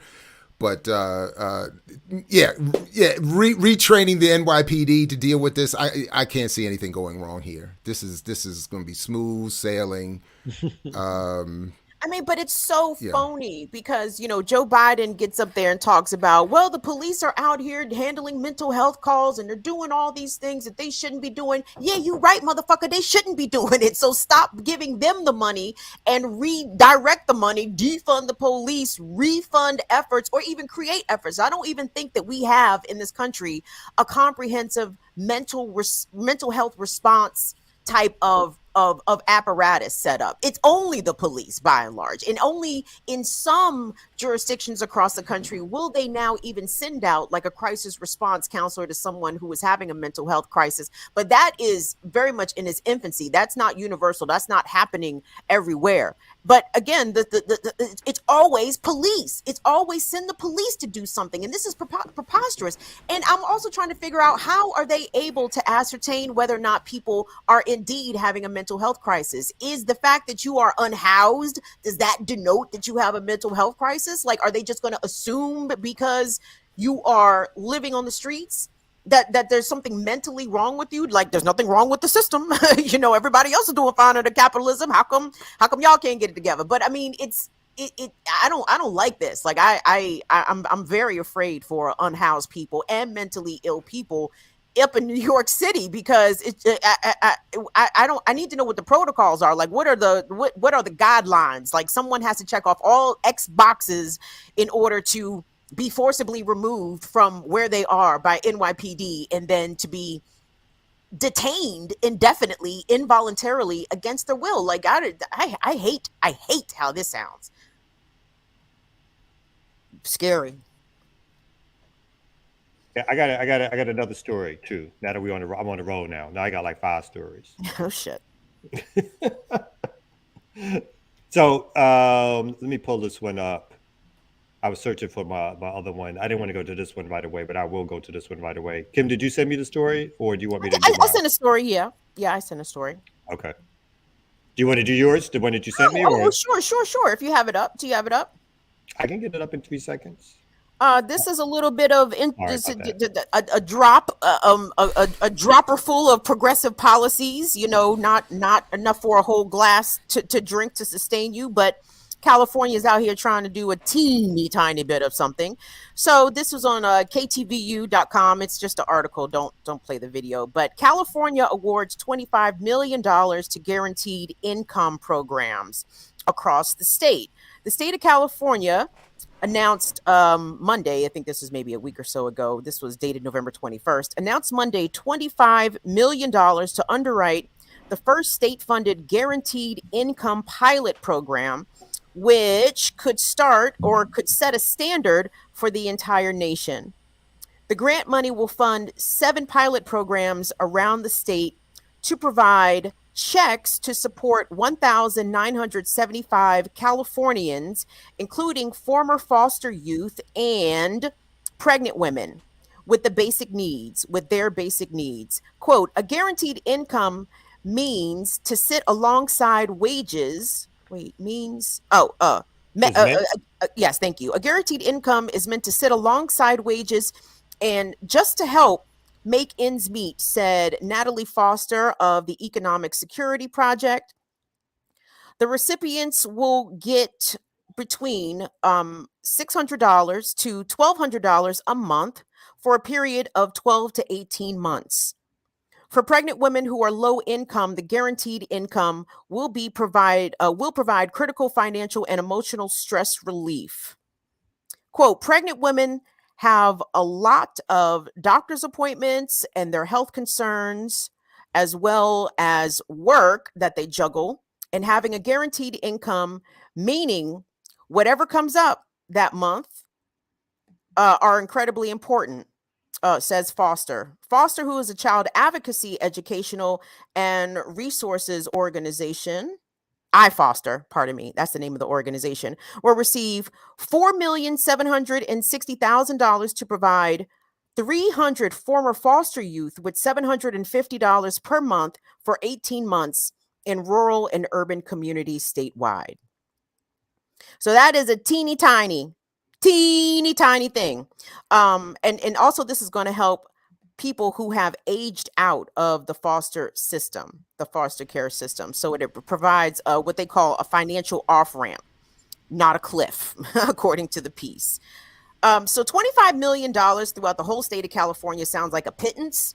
But retraining the NYPD to deal with this, I can't see anything going wrong here. This is going to be smooth sailing. I mean, but it's so phony because, Joe Biden gets up there and talks about, well, the police are out here handling mental health calls and they're doing all these things that they shouldn't be doing. Yeah, you're right, motherfucker. They shouldn't be doing it. So stop giving them the money and redirect the money, defund the police, refund efforts, or even create efforts. I don't even think that we have in this country a comprehensive mental health response type of apparatus set up. It's only the police by and large, and only in some jurisdictions across the country will they now even send out like a crisis response counselor to someone who is having a mental health crisis. But that is very much in its infancy. That's not universal. That's not happening everywhere. But again, it's always police. It's always send the police to do something. And this is preposterous. And I'm also trying to figure out, how are they able to ascertain whether or not people are indeed having a mental health crisis? Is the fact that you are unhoused, does that denote that you have a mental health crisis? Like, are they just going to assume because you are living on the streets that there's something mentally wrong with you? Like, there's nothing wrong with the system. Everybody else is doing fine under capitalism. How come y'all can't get it together? But I mean, I don't like this. Like, I'm very afraid for unhoused people and mentally ill people up in New York City, because I need to know what the protocols are. Like, what are the guidelines? Like, someone has to check off all X boxes in order to be forcibly removed from where they are by NYPD and then to detained indefinitely, involuntarily, against their will. Like, I hate how this sounds. Scary. Yeah, I got another story too. Now that I'm on the road now. Now I got like 5 stories. Oh shit. So let me pull this one up. I was searching for my other one. I didn't want to go to this one right away, but I will go to this one right away. Kim, did you send me the story, or do you want me to do I sent a story, yeah. Yeah, I sent a story. Okay. Do you want to do yours? The one that you sent me? Oh, sure. If you have it up. Do you have it up? I can get it up in 3 seconds. This is a little bit of a drop, a dropper full of progressive policies. Not enough for a whole glass to drink to sustain you, but California is out here trying to do a teeny tiny bit of something. So this was on ktvu.com. It's just an article. Don't play the video. But California awards $25 million to guaranteed income programs across the state. The state of California announced Monday, I think this is maybe a week or so ago, this was dated November 21st, announced Monday $25 million to underwrite the first state-funded guaranteed income pilot program, which could start or could set a standard for the entire nation. The grant money will fund 7 pilot programs around the state to provide checks to support 1,975 Californians, including former foster youth and pregnant women with their basic needs. Quote, a guaranteed income means to sit alongside wages. Yes, thank you. A guaranteed income is meant to sit alongside wages and just to help make ends meet, said Natalie Foster of the Economic Security Project. The recipients will get between $600 to $1,200 a month for a period of 12 to 18 months. For pregnant women who are low income, the guaranteed income will provide critical financial and emotional stress relief. Quote, pregnant women have a lot of doctor's appointments and their health concerns, as well as work that they juggle, and having a guaranteed income, meaning whatever comes up that month, are incredibly important, says Foster. Foster, who is a child advocacy, educational, and resources organization, that's the name of the organization, will receive $4,760,000 to provide 300 former foster youth with $750 per month for 18 months in rural and urban communities statewide. So that is a teeny tiny thing. And also this is going to help people who have aged out of the foster care system. So it provides what they call a financial off-ramp, not a cliff, according to the piece. So $25 million throughout the whole state of California sounds like a pittance.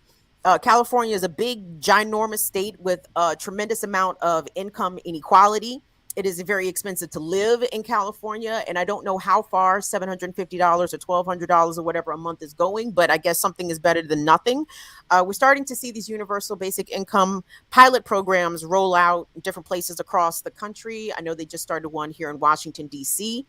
California is a big, ginormous state with a tremendous amount of income inequality. It is very expensive to live in California, and I don't know how far $750 or $1,200 or whatever a month is going, but I guess something is better than nothing. We're starting to see these universal basic income pilot programs roll out in different places across the country. I know they just started one here in Washington, D.C.,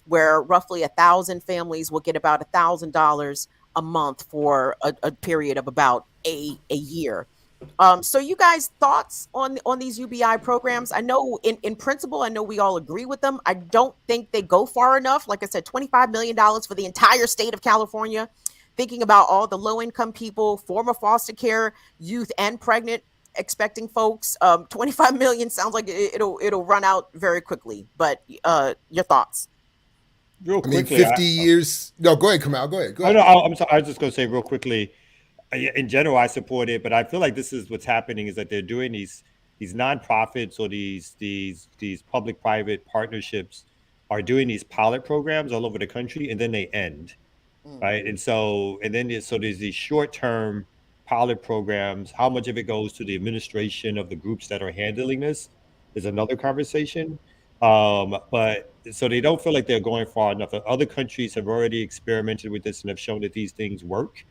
where roughly 1,000 families will get about $1,000 a month for a period of about a year. So you guys, thoughts on these UBI programs? I know in principle, I know we all agree with them. I don't think they go far enough. Like I said, $25 million for the entire state of California, thinking about all the low income people, former foster care, youth, and pregnant expecting folks. 25 million sounds like it'll run out very quickly, but your thoughts? Real quickly, 50 years. No, go ahead, Kamal. Go ahead. I'm sorry. I was just going to say real quickly, in general, I support it, but I feel like this is what's happening is that they're doing these nonprofits or these public-private partnerships are doing these pilot programs all over the country, and then they end, right? And so there's these short-term pilot programs. How much of it goes to the administration of the groups that are handling this is another conversation. But so they don't feel like they're going far enough. Other countries have already experimented with this and have shown that these things work.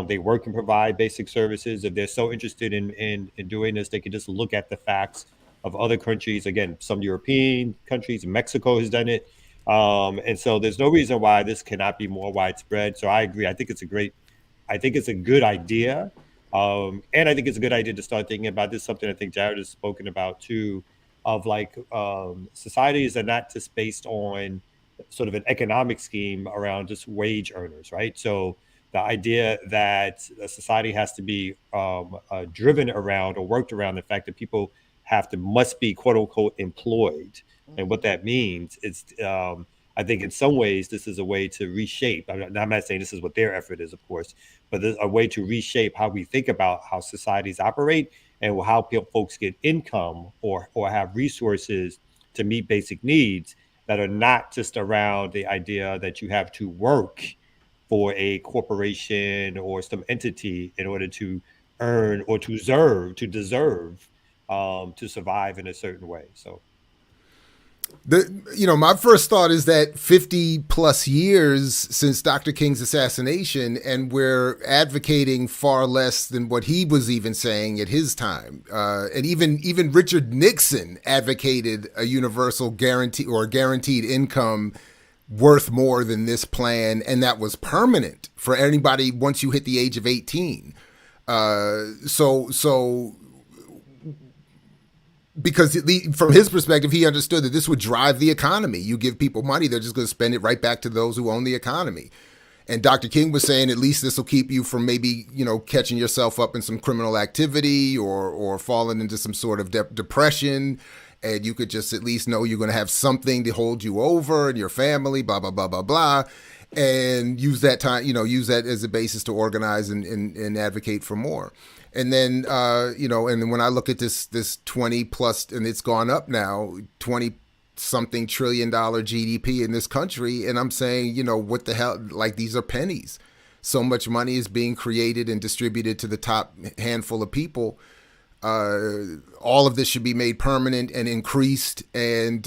They work and provide basic services. If they're so interested in doing this, they can just look at the facts of other countries. Again, some European countries, Mexico has done it. And so there's no reason why this cannot be more widespread. So I agree. I think it's a good idea. And I think it's a good idea to start thinking about this, something I think Jared has spoken about too, of like societies are not just based on sort of an economic scheme around just wage earners, right? So the idea that a society has to be driven around or worked around the fact that people must be quote unquote employed. And what that means is, I think in some ways this is a way to reshape. I'm not saying this is what their effort is, of course, but there's a way to reshape how we think about how societies operate and how folks get income or have resources to meet basic needs that are not just around the idea that you have to work for a corporation or some entity in order to earn or to deserve to survive in a certain way. So, my first thought is that 50 plus years since Dr. King's assassination, and we're advocating far less than what he was even saying at his time. And even Richard Nixon advocated a universal guarantee or guaranteed income worth more than this plan, and that was permanent for anybody once you hit the age of 18. So because from his perspective, he understood that this would drive the economy. You give people money, they're just going to spend it right back to those who own the economy. And Dr. King was saying at least this will keep you from maybe, catching yourself up in some criminal activity or falling into some sort of depression. And you could just at least know you're going to have something to hold you over and your family, blah, blah, blah, blah, blah. And use that time, use that as a basis to organize and advocate for more. And then, and when I look at this 20 plus, and it's gone up now, 20 something $1 trillion GDP in this country. And I'm saying, what the hell, like these are pennies. So much money is being created and distributed to the top handful of people. All of this should be made permanent and increased. And,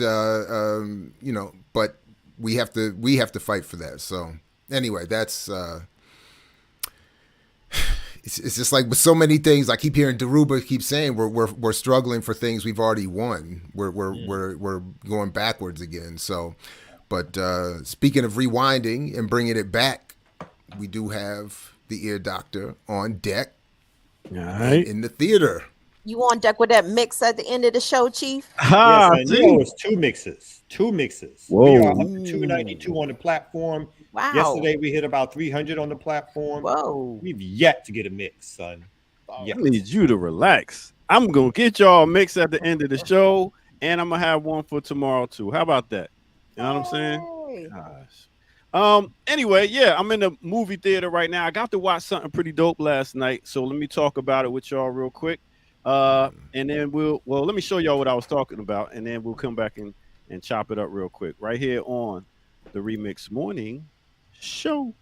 but we have to fight for that. So anyway, that's, it's just like with so many things. I keep hearing Daruba keep saying we're struggling for things we've already won. We're going backwards again. So, but speaking of rewinding and bringing it back, we do have the ear doctor on deck. All right. In the theater. You on deck with that mix at the end of the show, Chief? Yes, I know it's two mixes. Whoa. We are up to 292 on the platform. Wow. Yesterday we hit about 300 on the platform. Whoa. We've yet to get a mix, son. I need you to relax. I'm gonna get y'all a mix at the end of the show, and I'm gonna have one for tomorrow too. How about that? You know what I'm saying? Gosh. Anyway, yeah, I'm in the movie theater right now. I got to watch something pretty dope last night, so let me talk about it with y'all real quick. And then let me show y'all what I was talking about, and then we'll come back and chop it up real quick right here on the Remix Morning Show.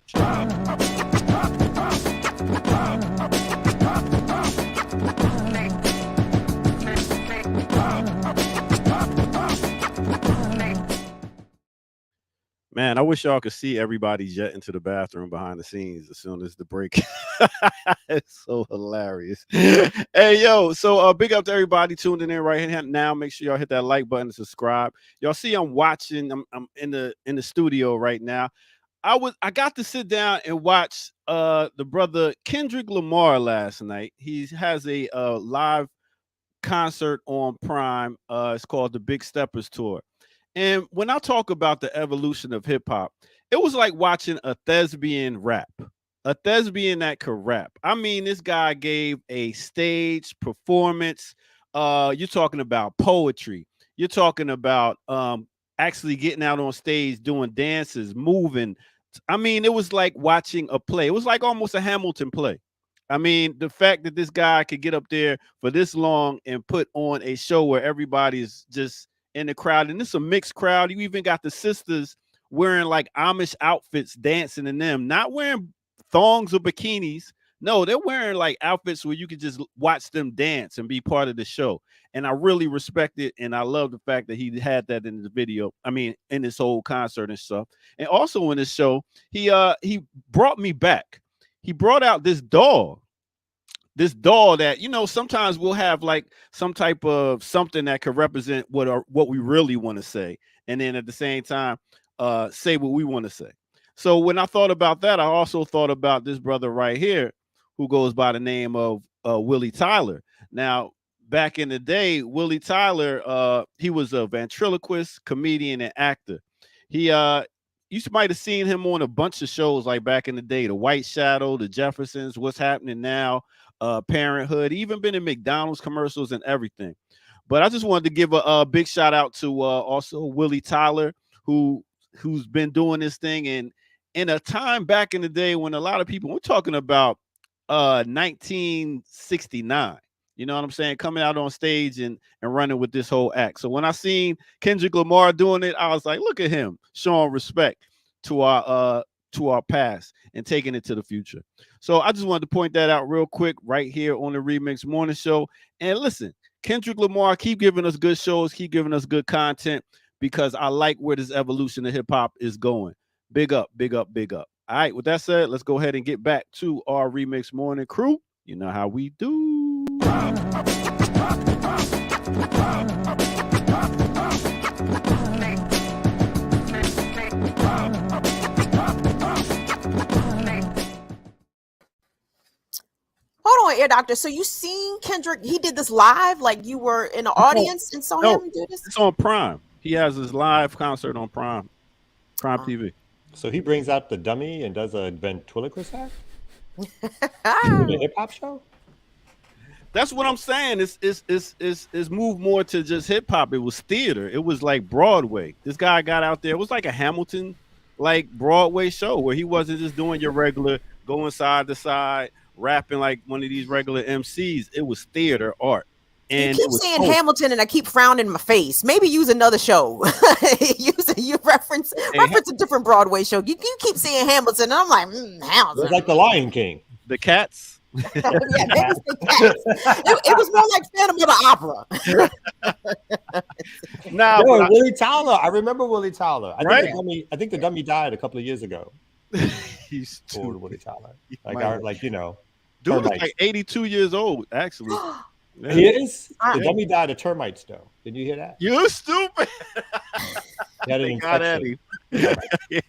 Man, I wish y'all could see everybody jet into the bathroom behind the scenes as soon as the break. It's so hilarious. Hey, yo, so big up to everybody tuning in right here now. Make sure y'all hit that like button and subscribe. Y'all see I'm watching. I'm in the studio right now. I got to sit down and watch the brother Kendrick Lamar last night. He has a live concert on Prime. It's called the Big Steppers Tour. And when I talk about the evolution of hip hop, it was like watching a thespian rap, a thespian that could rap. I mean, this guy gave a stage performance. You're talking about poetry. You're talking about actually getting out on stage, doing dances, moving. I mean, it was like watching a play. It was like almost a Hamilton play. I mean, the fact that this guy could get up there for this long and put on a show where everybody's just in the crowd, and it's a mixed crowd. You even got the sisters wearing like Amish outfits, dancing in them, not wearing thongs or bikinis. No, they're wearing like outfits where you could just watch them dance and be part of the show. And I really respect it, and I love the fact that he had that in the video. I mean, in this whole concert and stuff. And also in this show, he brought me back. He brought out this doll. This doll that, sometimes we'll have like some type of something that could represent what we really want to say. And then at the same time, say what we want to say. So when I thought about that, I also thought about this brother right here who goes by the name of Willie Tyler. Now, back in the day, Willie Tyler, he was a ventriloquist, comedian, and actor. You might have seen him on a bunch of shows like back in the day, The White Shadow, The Jeffersons, What's Happening Now, Parenthood, even been in McDonald's commercials and everything. But I just wanted to give a big shout out to also Willie Tyler, who's been doing this thing. And in a time back in the day when a lot of people, we're talking about 1969, you know what I'm saying, coming out on stage and running with this whole act. So when I seen Kendrick Lamar doing it, I was like, look at him showing respect to our past and taking it to the future. So I just wanted to point that out real quick right here on the Remix Morning Show. And listen, Kendrick Lamar, keep giving us good shows, keep giving us good content, because I like where this evolution of hip hop is going. Big up, big up, big up. All right, with that said, let's go ahead and get back to our Remix Morning crew. You know how we do. Hold on, Air Doctor. So you seen Kendrick? He did this live, like you were in the audience and saw him do this. It's on Prime. He has his live concert on Prime TV. So he brings out the dummy and does a ventriloquist act? A hip hop show? That's what I'm saying. It's moved more to just hip hop. It was theater. It was like Broadway. This guy got out there. It was like a Hamilton, like Broadway show where he wasn't just doing your regular going side to side, rapping like one of these regular MCs. It was theater art. And you keep saying Hamilton, and I keep frowning in my face. Maybe use another show. You reference a different Broadway show. You keep saying Hamilton, and I'm like, Hamilton. It's like the Lion King. The Cats. Yeah, it was the Cats. It was more like Phantom of the Opera. Willie Tyler. I remember Willie Tyler. I think the dummy died a couple of years ago. He's poor Willie Tyler. Dude is like 82 years old, actually. He is? The dummy died of termites, though. Did you hear that? You're stupid. He had an infection.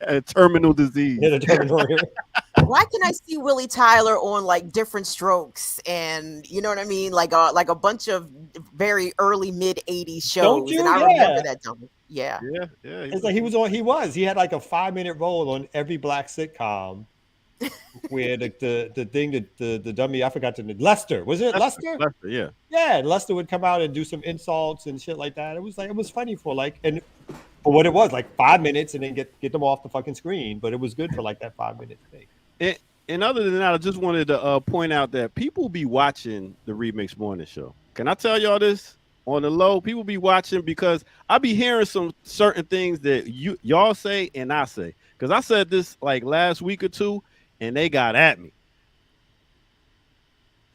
A terminal disease. Why can I see Willie Tyler on like Different Strokes and you know what I mean, like a bunch of very early mid '80s shows? Don't you? And I remember that dummy. Yeah. It's like he had like a 5-minute role on every black sitcom. Where the dummy, I forgot the Lester. Was it Lester? Lester, yeah. Yeah, and Lester would come out and do some insults and shit like that. It was funny for what it was, like 5 minutes and then get them off the fucking screen. But it was good for like that 5-minute thing. And other than that, I just wanted to point out that people be watching the Remix Morning Show. Can I tell y'all this? On the low, people be watching because I be hearing some certain things that y'all say and I say. Because I said this like last week or two, and they got at me.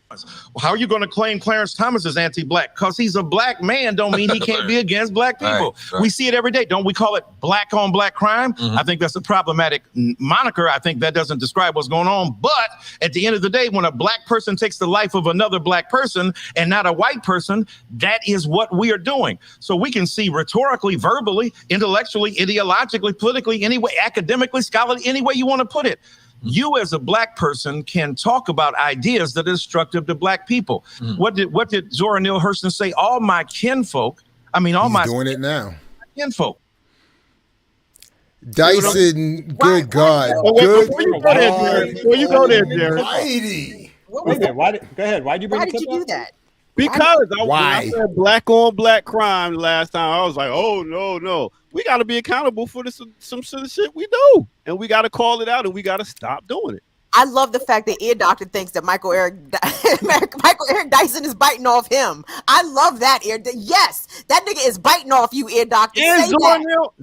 Well, how are you going to claim Clarence Thomas is anti-black? Because he's a black man don't mean he can't be against black people. Right. We see it every day. Don't we call it black on black crime? I think that's a problematic moniker. I think that doesn't describe what's going on. But at the end of the day, when a black person takes the life of another black person and not a white person, that is what we are doing. So we can see rhetorically, verbally, intellectually, ideologically, politically, anyway, academically, scholarly, any way you want to put it. You as a black person can talk about ideas that are destructive to black people. What did Zora Neale Hurston say? All my kinfolk, He's doing it now. Kinfolk. Dyson, good God. Before you go there, Jared. Go ahead. Why did you do that? Because I said black on black crime last time. I was like, oh, no. We got to be accountable for some sort of shit we do. And we got to call it out and we got to stop doing it. I love the fact that Ear Doctor thinks that Michael Eric Dyson is biting off him. I love that, Yes, that nigga is biting off you, Ear Doctor. And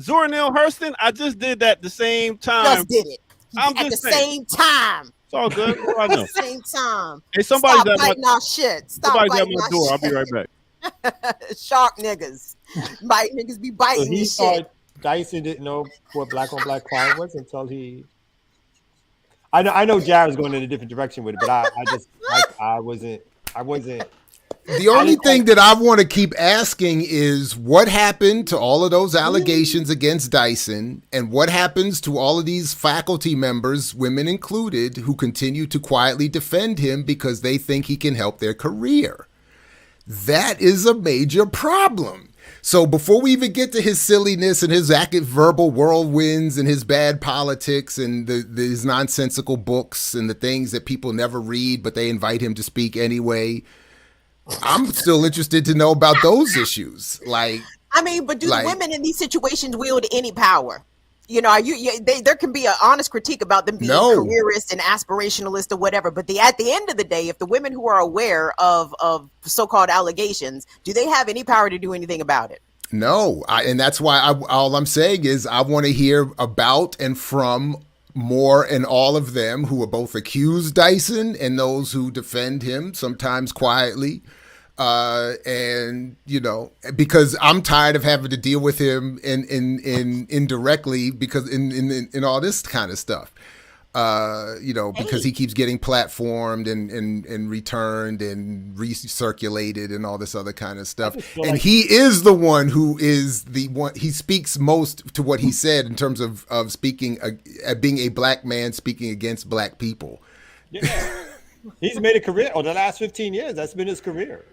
Zora Neale Hurston, I just did that the same time. Just did it. At the same time. It's all good. What do I know? Same time. Hey, somebody's Stop biting our shit. Somebody's at my door. I'll be right back. Shark niggas. Niggas be biting he these thought shit. Dyson didn't know what black on black crime was until he. I know Jared was going in a different direction with it, but I wasn't. The only thing that I want to keep asking is what happened to all of those allegations against Dyson, and what happens to all of these faculty members, women included, who continue to quietly defend him because they think he can help their career. That is a major problem. So before we even get to his silliness and his active verbal whirlwinds and his bad politics and his nonsensical books and the things that people never read, but they invite him to speak anyway, I'm still interested to know about those issues. But do women in these situations wield any power? You know, there can be an honest critique about them being careerist and aspirationalist or whatever. But at the end of the day, if the women who are aware of so-called allegations, do they have any power to do anything about it? No. And that's why all I'm saying is I want to hear about and from more and all of them who are both accused Dyson and those who defend him, sometimes quietly. And because I'm tired of having to deal with him in indirectly because in all this kind of stuff, because he keeps getting platformed and returned and recirculated and all this other kind of stuff. And he is the one who is the one, he speaks most to what he said in terms of speaking, being a black man speaking against black people. Yeah. He's made a career over the last 15 years. That's been his career.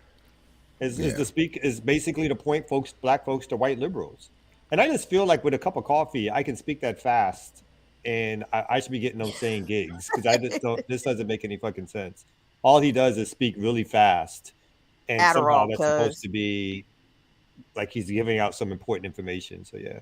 Is basically to point black folks to white liberals. And I just feel like with a cup of coffee, I can speak that fast, and I should be getting those same gigs because I just don't. This doesn't make any fucking sense. All he does is speak really fast, and somehow Adderall, that's supposed cuz. to be like he's giving out some important information. So yeah.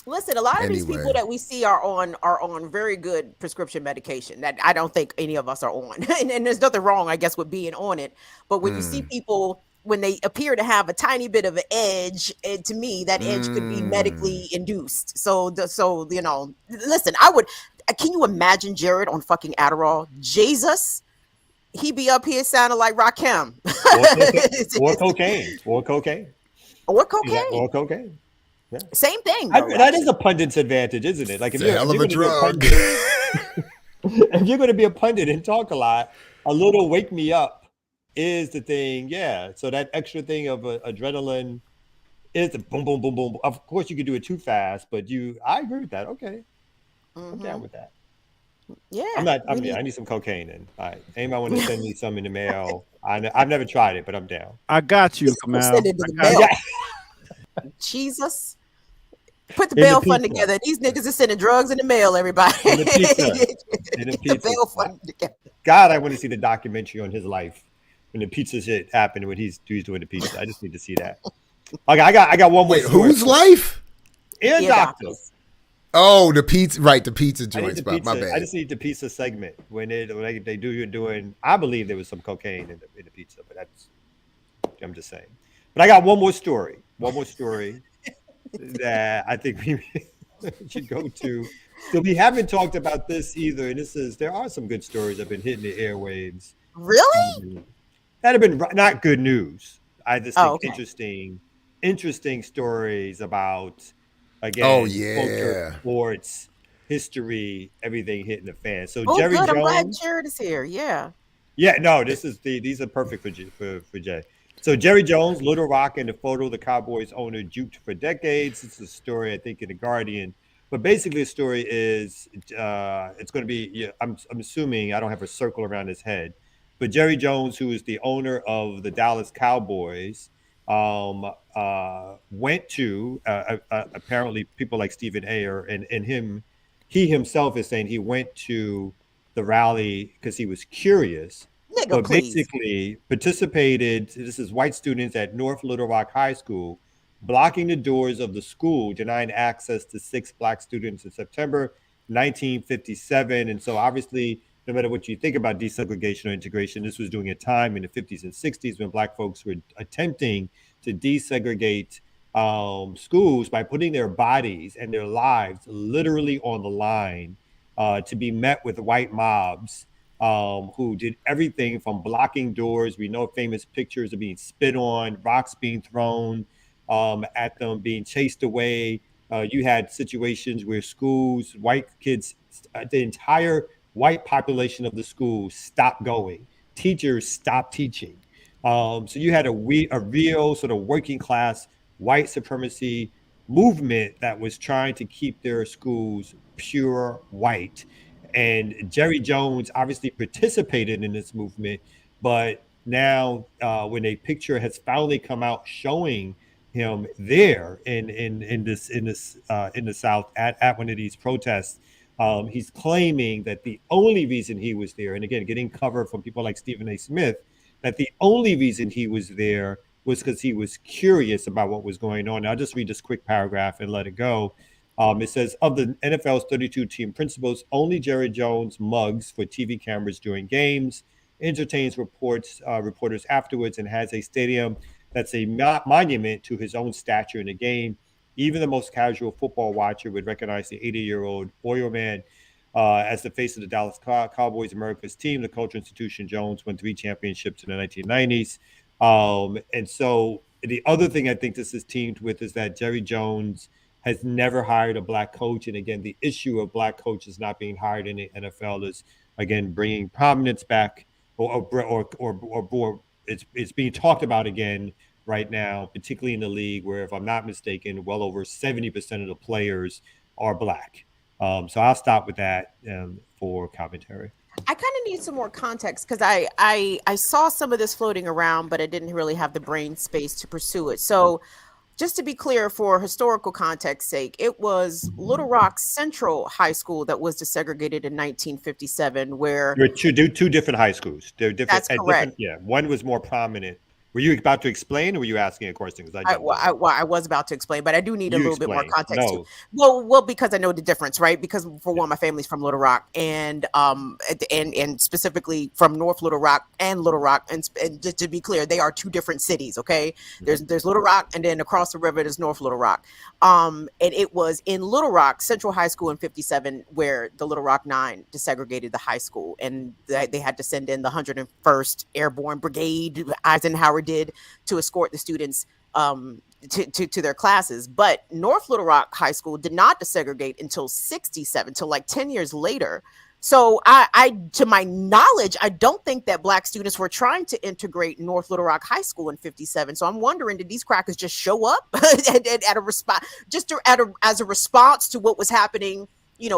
Listen, a lot of these people Anyway. that we see are on very good prescription medication that I don't think any of us are on. And there's nothing wrong, I guess, with being on it. But when you see people when they appear to have a tiny bit of an edge, to me, that edge could be medically induced. So you know, listen, I would. Can you imagine Jared on fucking Adderall? Jesus, he be up here sounding like Rakim. Or cocaine. Or cocaine. Or cocaine. Or cocaine. Yeah. Same thing. That is a pundit's advantage, isn't it? Like if you're, hell of a drug. If you're going to be a pundit and talk a lot, a little wake me up is the thing. Yeah. So that extra thing of adrenaline is the boom, boom, boom, boom. Of course, you can do it too fast, but I agree with that. Okay. I'm down with that. Yeah. I need some cocaine in. All right. Anybody want to send me some in the mail? I've never tried it, but I'm down. I got you, Kamal. Send it to the mail. Jesus. Put the bail fund together. These niggas are sending drugs in the mail, everybody. In the pizza. The bail fund together. God, I want to see the documentary on his life when the pizza shit happened, when he's doing the pizza. I just need to see that. Okay, I got one more. Wait, whose life? Ear doctors. Oh, the pizza, right? The pizza joint spot. My bad. I just need the pizza segment when they doing. I believe there was some cocaine in the pizza, but I'm just saying. But I got one more story. That I think we should go to. So we haven't talked about this either, and there are some good stories that have been hitting the airwaves. Really? That have been not good news. I just think okay. interesting stories about culture, sports, history, everything hitting the fan. So Jerry Jones. I'm glad Jared is here. Yeah. Yeah, no, these are perfect for Jay. So Jerry Jones, Little Rock, and the photo the Cowboys owner juked for decades. It's a story, I think, in The Guardian. But basically, the story is it's going to be. Yeah, I'm assuming I don't have a circle around his head, but Jerry Jones, who is the owner of the Dallas Cowboys, went to apparently people like Stephen A. and him. He himself is saying he went to the rally because he was curious. Nigga, basically participated. This is white students at North Little Rock High School, blocking the doors of the school, denying access to 6 black students in September 1957. And so obviously, no matter what you think about desegregation or integration, this was during a time in the 50s and 60s when black folks were attempting to desegregate schools by putting their bodies and their lives literally on the line to be met with white mobs who did everything from blocking doors. We know famous pictures of being spit on, rocks being thrown at them, being chased away. You had situations where schools, white kids, the entire white population of the school stopped going. Teachers stopped teaching. So you had a real sort of working class white supremacy movement that was trying to keep their schools pure white. And Jerry Jones obviously participated in this movement, but now when a picture has finally come out showing him there in the South at one of these protests, he's claiming that the only reason he was there, and again getting cover from people like Stephen A. Smith, that the only reason he was there was because he was curious about what was going on. I'll just read this quick paragraph and let it go. It says, of the NFL's 32 team principals, only Jerry Jones mugs for TV cameras during games, entertains reporters afterwards, and has a stadium that's a monument to his own stature in the game. Even the most casual football watcher would recognize the 80-year-old oil man as the face of the Dallas Cowboys, America's team. The culture institution Jones won 3 championships in the 1990s. And so the other thing I think this is teamed with is that Jerry Jones has never hired a black coach. And again, the issue of black coaches not being hired in the NFL is, again, bringing prominence back or it's being talked about again right now, particularly in the league where, if I'm not mistaken, well over 70% of the players are black. So I'll stop with that for commentary. I kind of need some more context because I saw some of this floating around, but I didn't really have the brain space to pursue it. So, just to be clear, for historical context sake, it was Little Rock Central High School that was desegregated in 1957, where There were two different high schools. They're different. that's correct. Yeah, one was more prominent. Were you about to explain, or were you asking a question? Because I was about to explain, but I do need a little bit more context too. No. Well, because I know the difference, right? Because for one, my family's from Little Rock, and specifically from North Little Rock and Little Rock, and just to be clear, they are two different cities. Okay, there's Little Rock, and then across the river there's North Little Rock. And it was in Little Rock Central High School in '57 where the Little Rock Nine desegregated the high school, and they had to send in the 101st Airborne Brigade, Eisenhower did, to escort the students to their classes. But North Little Rock High School did not desegregate until '67, till like 10 years later. So I to my knowledge, I don't think that Black students were trying to integrate North Little Rock High School in '57. So I'm wondering, did these crackers just show up at a response, as a response to what was happening,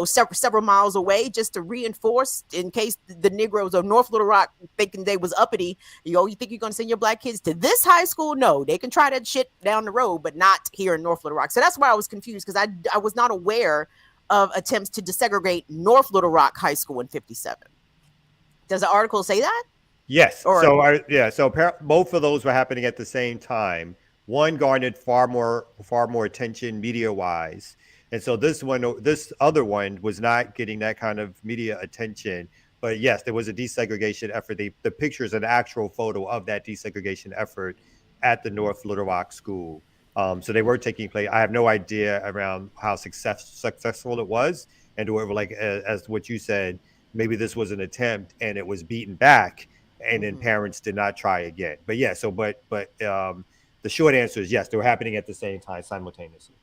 several miles away, just to reinforce in case the Negroes of North Little Rock thinking they was uppity, you think you're going to send your Black kids to this high school? No, they can try that shit down the road, but not here in North Little Rock. So that's why I was confused, because I was not aware of attempts to desegregate North Little Rock High School in '57. Does the article say that? Yes. Both of those were happening at the same time. One garnered far more attention media wise. And so this other one was not getting that kind of media attention. But yes, there was a desegregation effort. The picture is an actual photo of that desegregation effort at the North Little Rock School. So they were taking place. I have no idea around how successful it was, and whoever, like as what you said, maybe this was an attempt and it was beaten back, and then parents did not try again. But yeah, the short answer is yes, they were happening at the same time, simultaneously.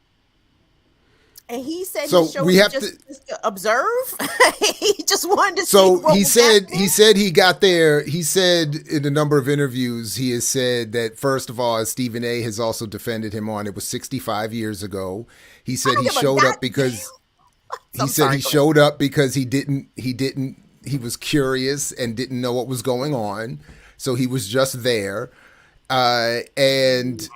And he said so he showed we have just to observe. He just wanted to see So what he was said happening. he said he got there. He said in a number of interviews, he has said that, first of all, as Stephen A. has also defended him on, it was 65 years ago. He said he showed up because he was curious and didn't know what was going on. So he was just there. And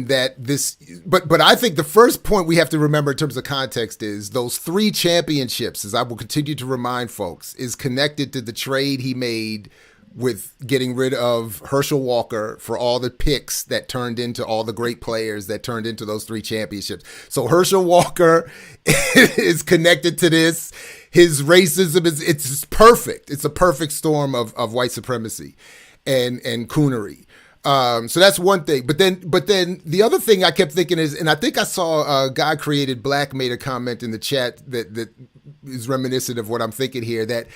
that this, but I think the first point we have to remember in terms of context is those 3 championships, as I will continue to remind folks, is connected to the trade he made with getting rid of Herschel Walker for all the picks that turned into all the great players that turned into those 3 championships. So Herschel Walker is connected to this. His racism it's perfect. It's a perfect storm of white supremacy and coonery. So that's one thing. But then the other thing I kept thinking is, and I think I saw a guy created Black made a comment in the chat that is reminiscent of what I'm thinking here, that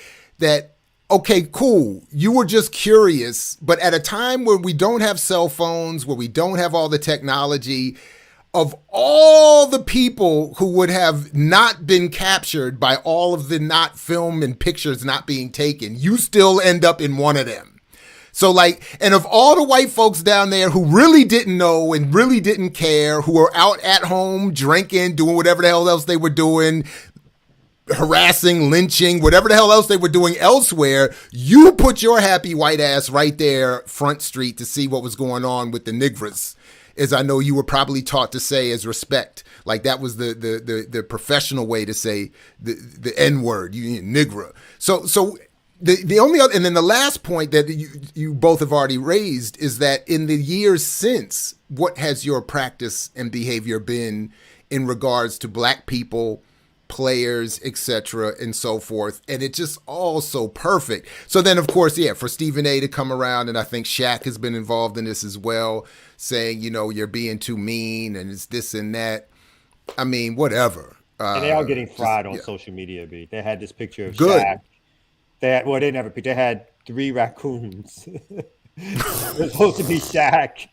okay, cool, you were just curious, but at a time when we don't have cell phones, where we don't have all the technology, of all the people who would have not been captured by all of the not film and pictures not being taken, you still end up in one of them. So and of all the white folks down there who really didn't know and really didn't care, who were out at home drinking, doing whatever the hell else they were doing, harassing, lynching, whatever the hell else they were doing elsewhere, you put your happy white ass right there front street to see what was going on with the niggers, as I know you were probably taught to say as respect. Like that was the professional way to say the N-word, nigger. So the only other, and then the last point that you both have already raised is that in the years since, what has your practice and behavior been in regards to Black people, players, etc., and so forth? And it's just all so perfect. So then, of course, for Stephen A. to come around, and I think Shaq has been involved in this as well, saying, you're being too mean and it's this and that. I mean, whatever. And they're all getting fried on social media, B. They had this picture of Shaq. They didn't have a picture. They had 3 raccoons. It was supposed to be Shaq,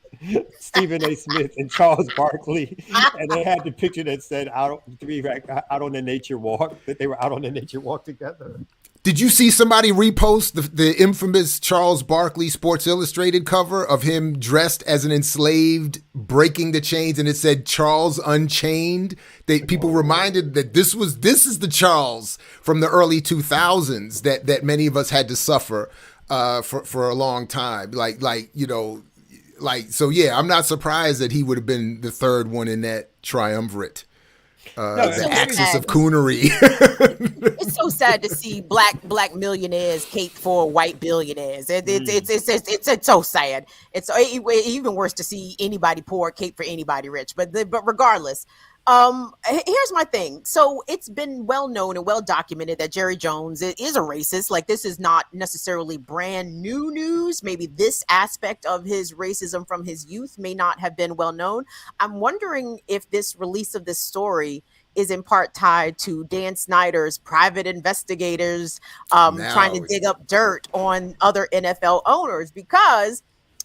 Stephen A. Smith, and Charles Barkley. And they had the picture that said out on the nature walk, that they were out on the nature walk together. Did you see somebody repost the infamous Charles Barkley Sports Illustrated cover of him dressed as an enslaved, breaking the chains, and it said Charles Unchained? People reminded that this is the Charles from the early 2000s that many of us had to suffer for a long time. So yeah, I'm not surprised that he would have been the third one in that triumvirate. The axis of coonery. It's so sad to see black millionaires cape for white billionaires. It's so sad. It's even worse to see anybody poor cape for anybody rich. But regardless, here's my thing. So it's been well known and well documented that Jerry Jones is a racist. Like, this is not necessarily brand new news. Maybe this aspect of his racism from his youth may not have been well known. I'm wondering if this release of this story is in part tied to Dan Snyder's private investigators trying to dig up dirt on other NFL owners, because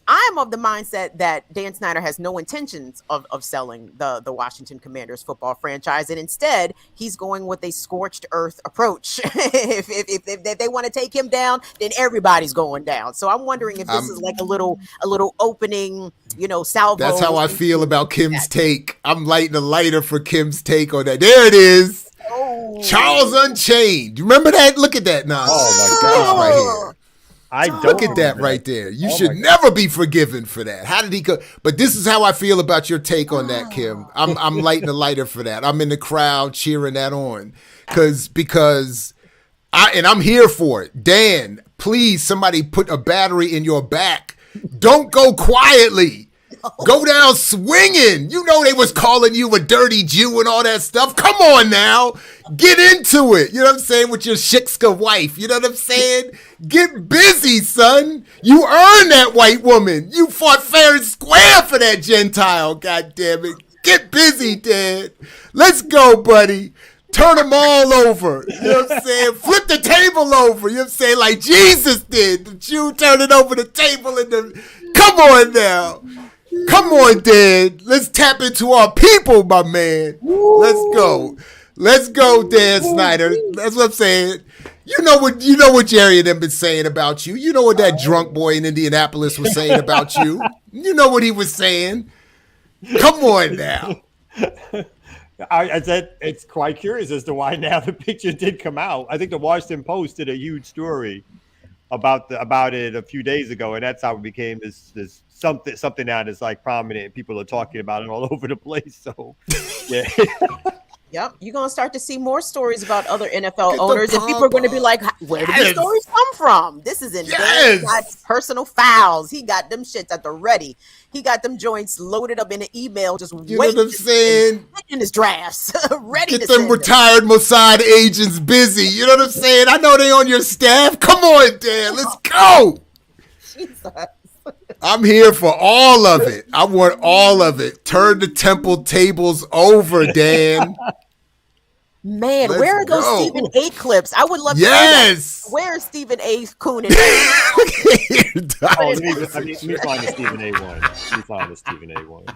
I'm of the mindset that Dan Snyder has no intentions of selling the Washington Commanders football franchise, and instead he's going with a scorched earth approach. if they want to take him down, then everybody's going down. So I'm wondering if this is like a little opening, salvo. That's how I feel about Kim's take. I'm lighting a lighter for Kim's take on that. There it is. Oh. Charles Unchained. You remember that? Look at that nonsense. Oh my God! Right here. Look at that right there. You should never be forgiven for that. How did he go? But this is how I feel about your take on that, Kim. I'm lighting a lighter for that. I'm in the crowd cheering that on because I'm here for it. Dan, please, somebody put a battery in your back. Don't go quietly. Go down swinging. They was calling you a dirty Jew and all that stuff. Come on now. Get into it. You know what I'm saying? With your Shikska wife. You know what I'm saying? Get busy, son. You earned that white woman. You fought fair and square for that Gentile. God damn it. Get busy, Dad. Let's go, buddy. Turn them all over. You know what I'm saying? Flip the table over. You know what I'm saying? Like Jesus did. The Jew turning over the table come on now. Come on, Dad. Let's tap into our people, my man. Let's go. Let's go, Dan Snyder. That's what I'm saying. You know what Jerry and them been saying about you. You know what that drunk boy in Indianapolis was saying about you. You know what he was saying. Come on now. I said it's quite curious as to why now the picture did come out. I think the Washington Post did a huge story about it a few days ago, and that's how it became this something now that's like prominent. People are talking about it all over the place. So, yeah. Yep, you're going to start to see more stories about other NFL owners, and people are going to be like, where did these stories come from? This is in Dan's personal files. He got them shits at the ready. He got them joints loaded up in an email, just waiting. You know what I'm saying? In his drafts, ready Get to them retired Mossad agents busy. You know what I'm saying? I know they on your staff. Come on, Dan. Let's go. Jesus. I'm here for all of it. I want all of it. Turn the temple tables over, Dan. Man, where are those Stephen A clips? I would love to know. Where is Stephen A Coon? Let me find the Stephen A one.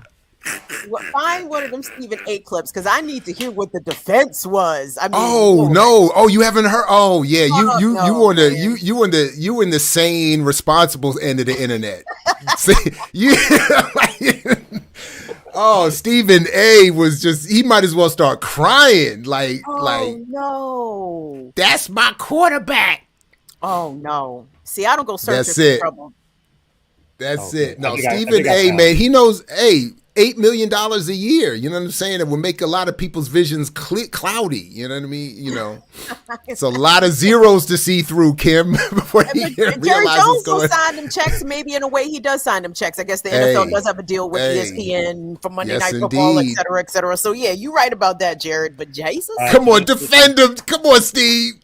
Find one of them Stephen A clips, because I need to hear what the defense was. I mean, you haven't heard? Oh yeah, you in the sane, responsible end of the internet. Stephen A was he might as well start crying. No, that's my quarterback. Oh no. See, I don't go searching for trouble. That's it. No, Stephen A, man, he knows. $8 million a year. You know what I'm saying? It will make a lot of people's visions cloudy. You know what I mean? It's a lot of zeros to see through, Kim. Before Jerry Jones will sign them checks. Maybe in a way he does sign them checks. I guess the NFL does have a deal with ESPN for Monday Night Football, et cetera, et cetera. So yeah, you're right about that, Jared. But Jesus, come on, defend him. Come on, Steve.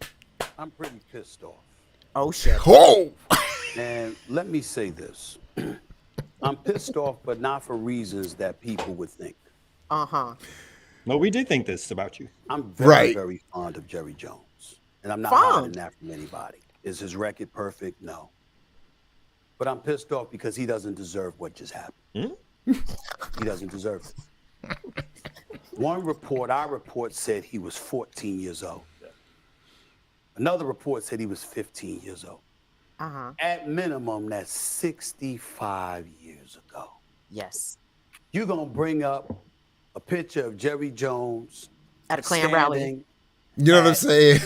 I'm pretty pissed off. Oh shit. Oh. And let me say this. I'm pissed off, but not for reasons that people would think. Uh-huh. No, we did think this about you. I'm very fond of Jerry Jones. And I'm not hiding that from anybody. Is his record perfect? No. But I'm pissed off because he doesn't deserve what just happened. He doesn't deserve it. Our report said he was 14 years old. Another report said he was 15 years old. At minimum, that's 65 years ago. Yes. You're going to bring up a picture of Jerry Jones at a Klan rally. You know what I'm saying?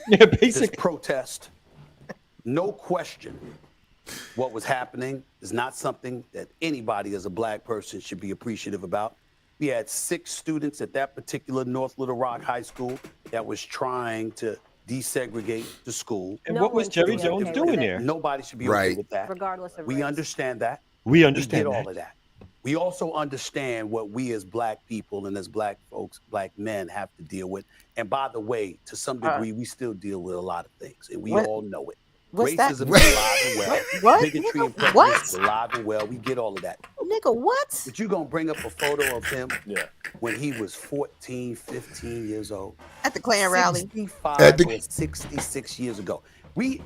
Yeah, basically. This protest, no question, what was happening is not something that anybody as a black person should be appreciative about. We had 6 students at that particular North Little Rock High School that was trying to desegregate the school. And what was Jerry Jones doing there? Nobody should be okay with that. Regardless of We race. understand that. We understand get that. all of that. We also understand what we as black people and as black folks, black men have to deal with. And by the way, to some degree, we still deal with a lot of things, and we all know it. What's Racism that? is alive and well. What? Bigotry and Nigga, prejudice is alive and well. We get all of that. Nigga, what? But you gonna bring up a photo of him when he was 14, 15 years old? At the Klan rally. 65 or 66 years ago.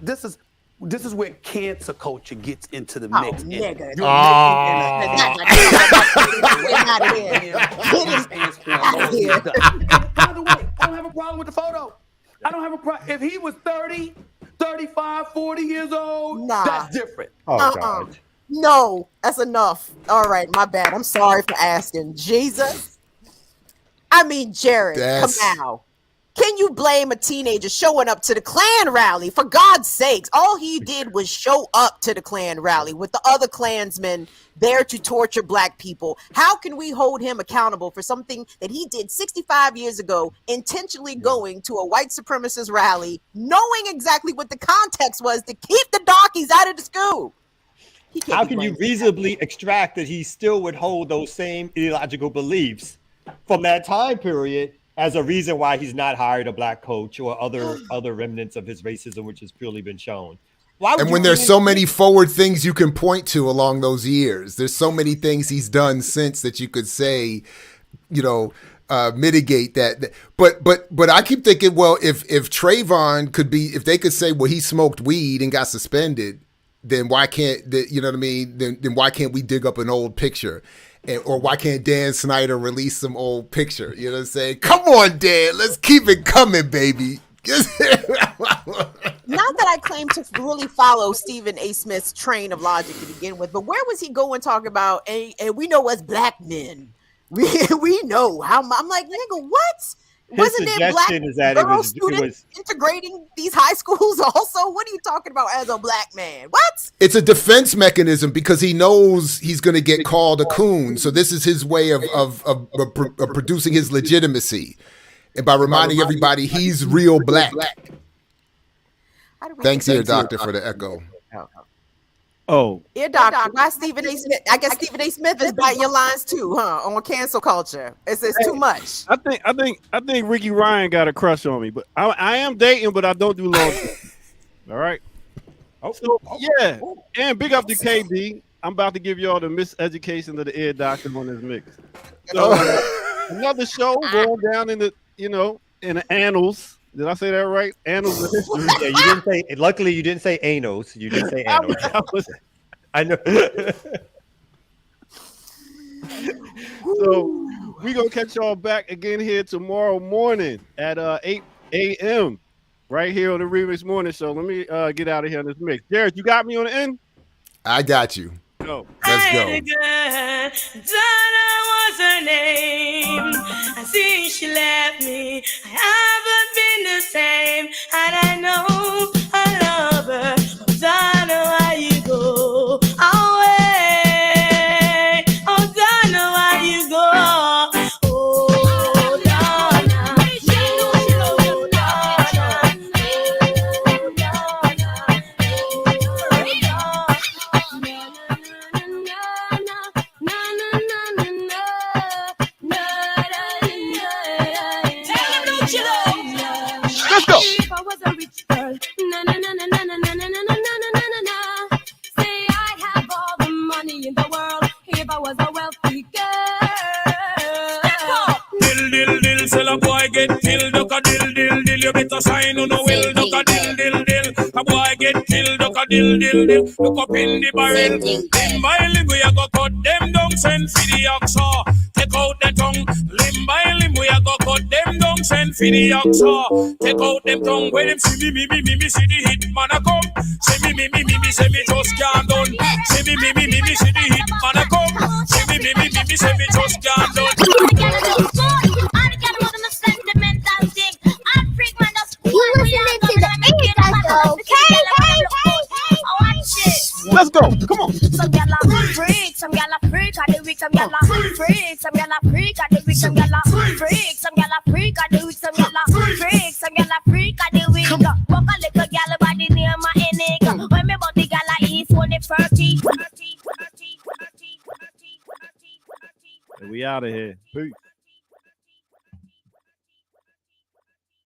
This is where cancer culture gets into the mix. Nigga. By the way, I don't have a problem with the photo. I don't have a problem. If he was 30, 35, 40 years old, that's different. God. No, that's enough. All right, my bad. I'm sorry for asking. Jesus. I mean, Jared, come now. Can you blame a teenager showing up to the Klan rally? For God's sakes, all he did was show up to the Klan rally with the other Klansmen there to torture black people. How can we hold him accountable for something that he did 65 years ago, intentionally going to a white supremacist rally, knowing exactly what the context was to keep the darkies out of the school? How can you reasonably extract that he still would hold those same ideological beliefs from that time period as a reason why he's not hired a black coach or other remnants of his racism, which has purely been shown? And when there's so many forward things you can point to along those years, there's so many things he's done since that you could say, mitigate that. But I keep thinking, well, if Trayvon could be, if they could say, well, he smoked weed and got suspended, then why can't you know what I mean? Then why can't we dig up an old picture? Or why can't Dan Snyder release some old picture? You know what I'm saying? Come on, Dan, let's keep it coming, baby. Not that I claim to really follow Stephen A. Smith's train of logic to begin with, but where was he going talking about? And we know us black men, we know how. I'm like, nigga, what? Wasn't there black girl students integrating these high schools also? What are you talking about as a black man? What? It's a defense mechanism because he knows he's going to get called a coon. So this is his way of producing his legitimacy. And by reminding everybody he's real black. Thanks, Ear Doctor, for the echo. Oh. Ear Doctor, why Stephen A. Smith? I guess Stephen A. Smith is biting your lines too, huh? On cancel culture. It's too much. I think Ricky Ryan got a crush on me, but I am dating, but I don't do long term. All right. Yeah. And big up to KD. I'm about to give y'all the miseducation of the Ear Doctor on this mix. So another show going down in the in the annals. Did I say that right? Annals of history. Yeah, you didn't say. Luckily, you didn't say anals. You didn't say annals. I know. So we gonna catch y'all back again here tomorrow morning at 8 a.m. right here on the Remix Morning Show. Let me get out of here on this mix. Jared, you got me on the end? I got you. Go. Let's go. Donna was her name. I see she left me. I haven't been the same. And I know I love her. Donna, why you go away? Oh, Donna, why you go? Oh, Donna. Let's go. If I was a rich girl, na na na na na na na na na na na na na. Say I'd have all the money in the world if I was a wealthy girl. Dill, sell a boy get killed, duck a dill, you better sign on the will, duck a dill. A boy get killed, duck a dill, look up in the barrel. Limb by limb, we a go cut them down, send for the oxa. Take out the tongue, limb by limb, we a go go cut them down, send for the oxa. Take out them tongue when them see me, see the hit man a come. Say me, say me just can't done. Say me, see the hit man a come. Say me, say me just can't done. Let's go. Come on. Some gyal a freak, some gyal a freak, and the weak, some gyal a freak, some gyal a freak, and the weak, some gyal a freak, some gyal a freak, and the weak, some gyal a freak, some gyal a freak, and the weak. Walk a little gyal by the name of Enigma. When me body gyal a east, when it 30. And we out of here. Peace.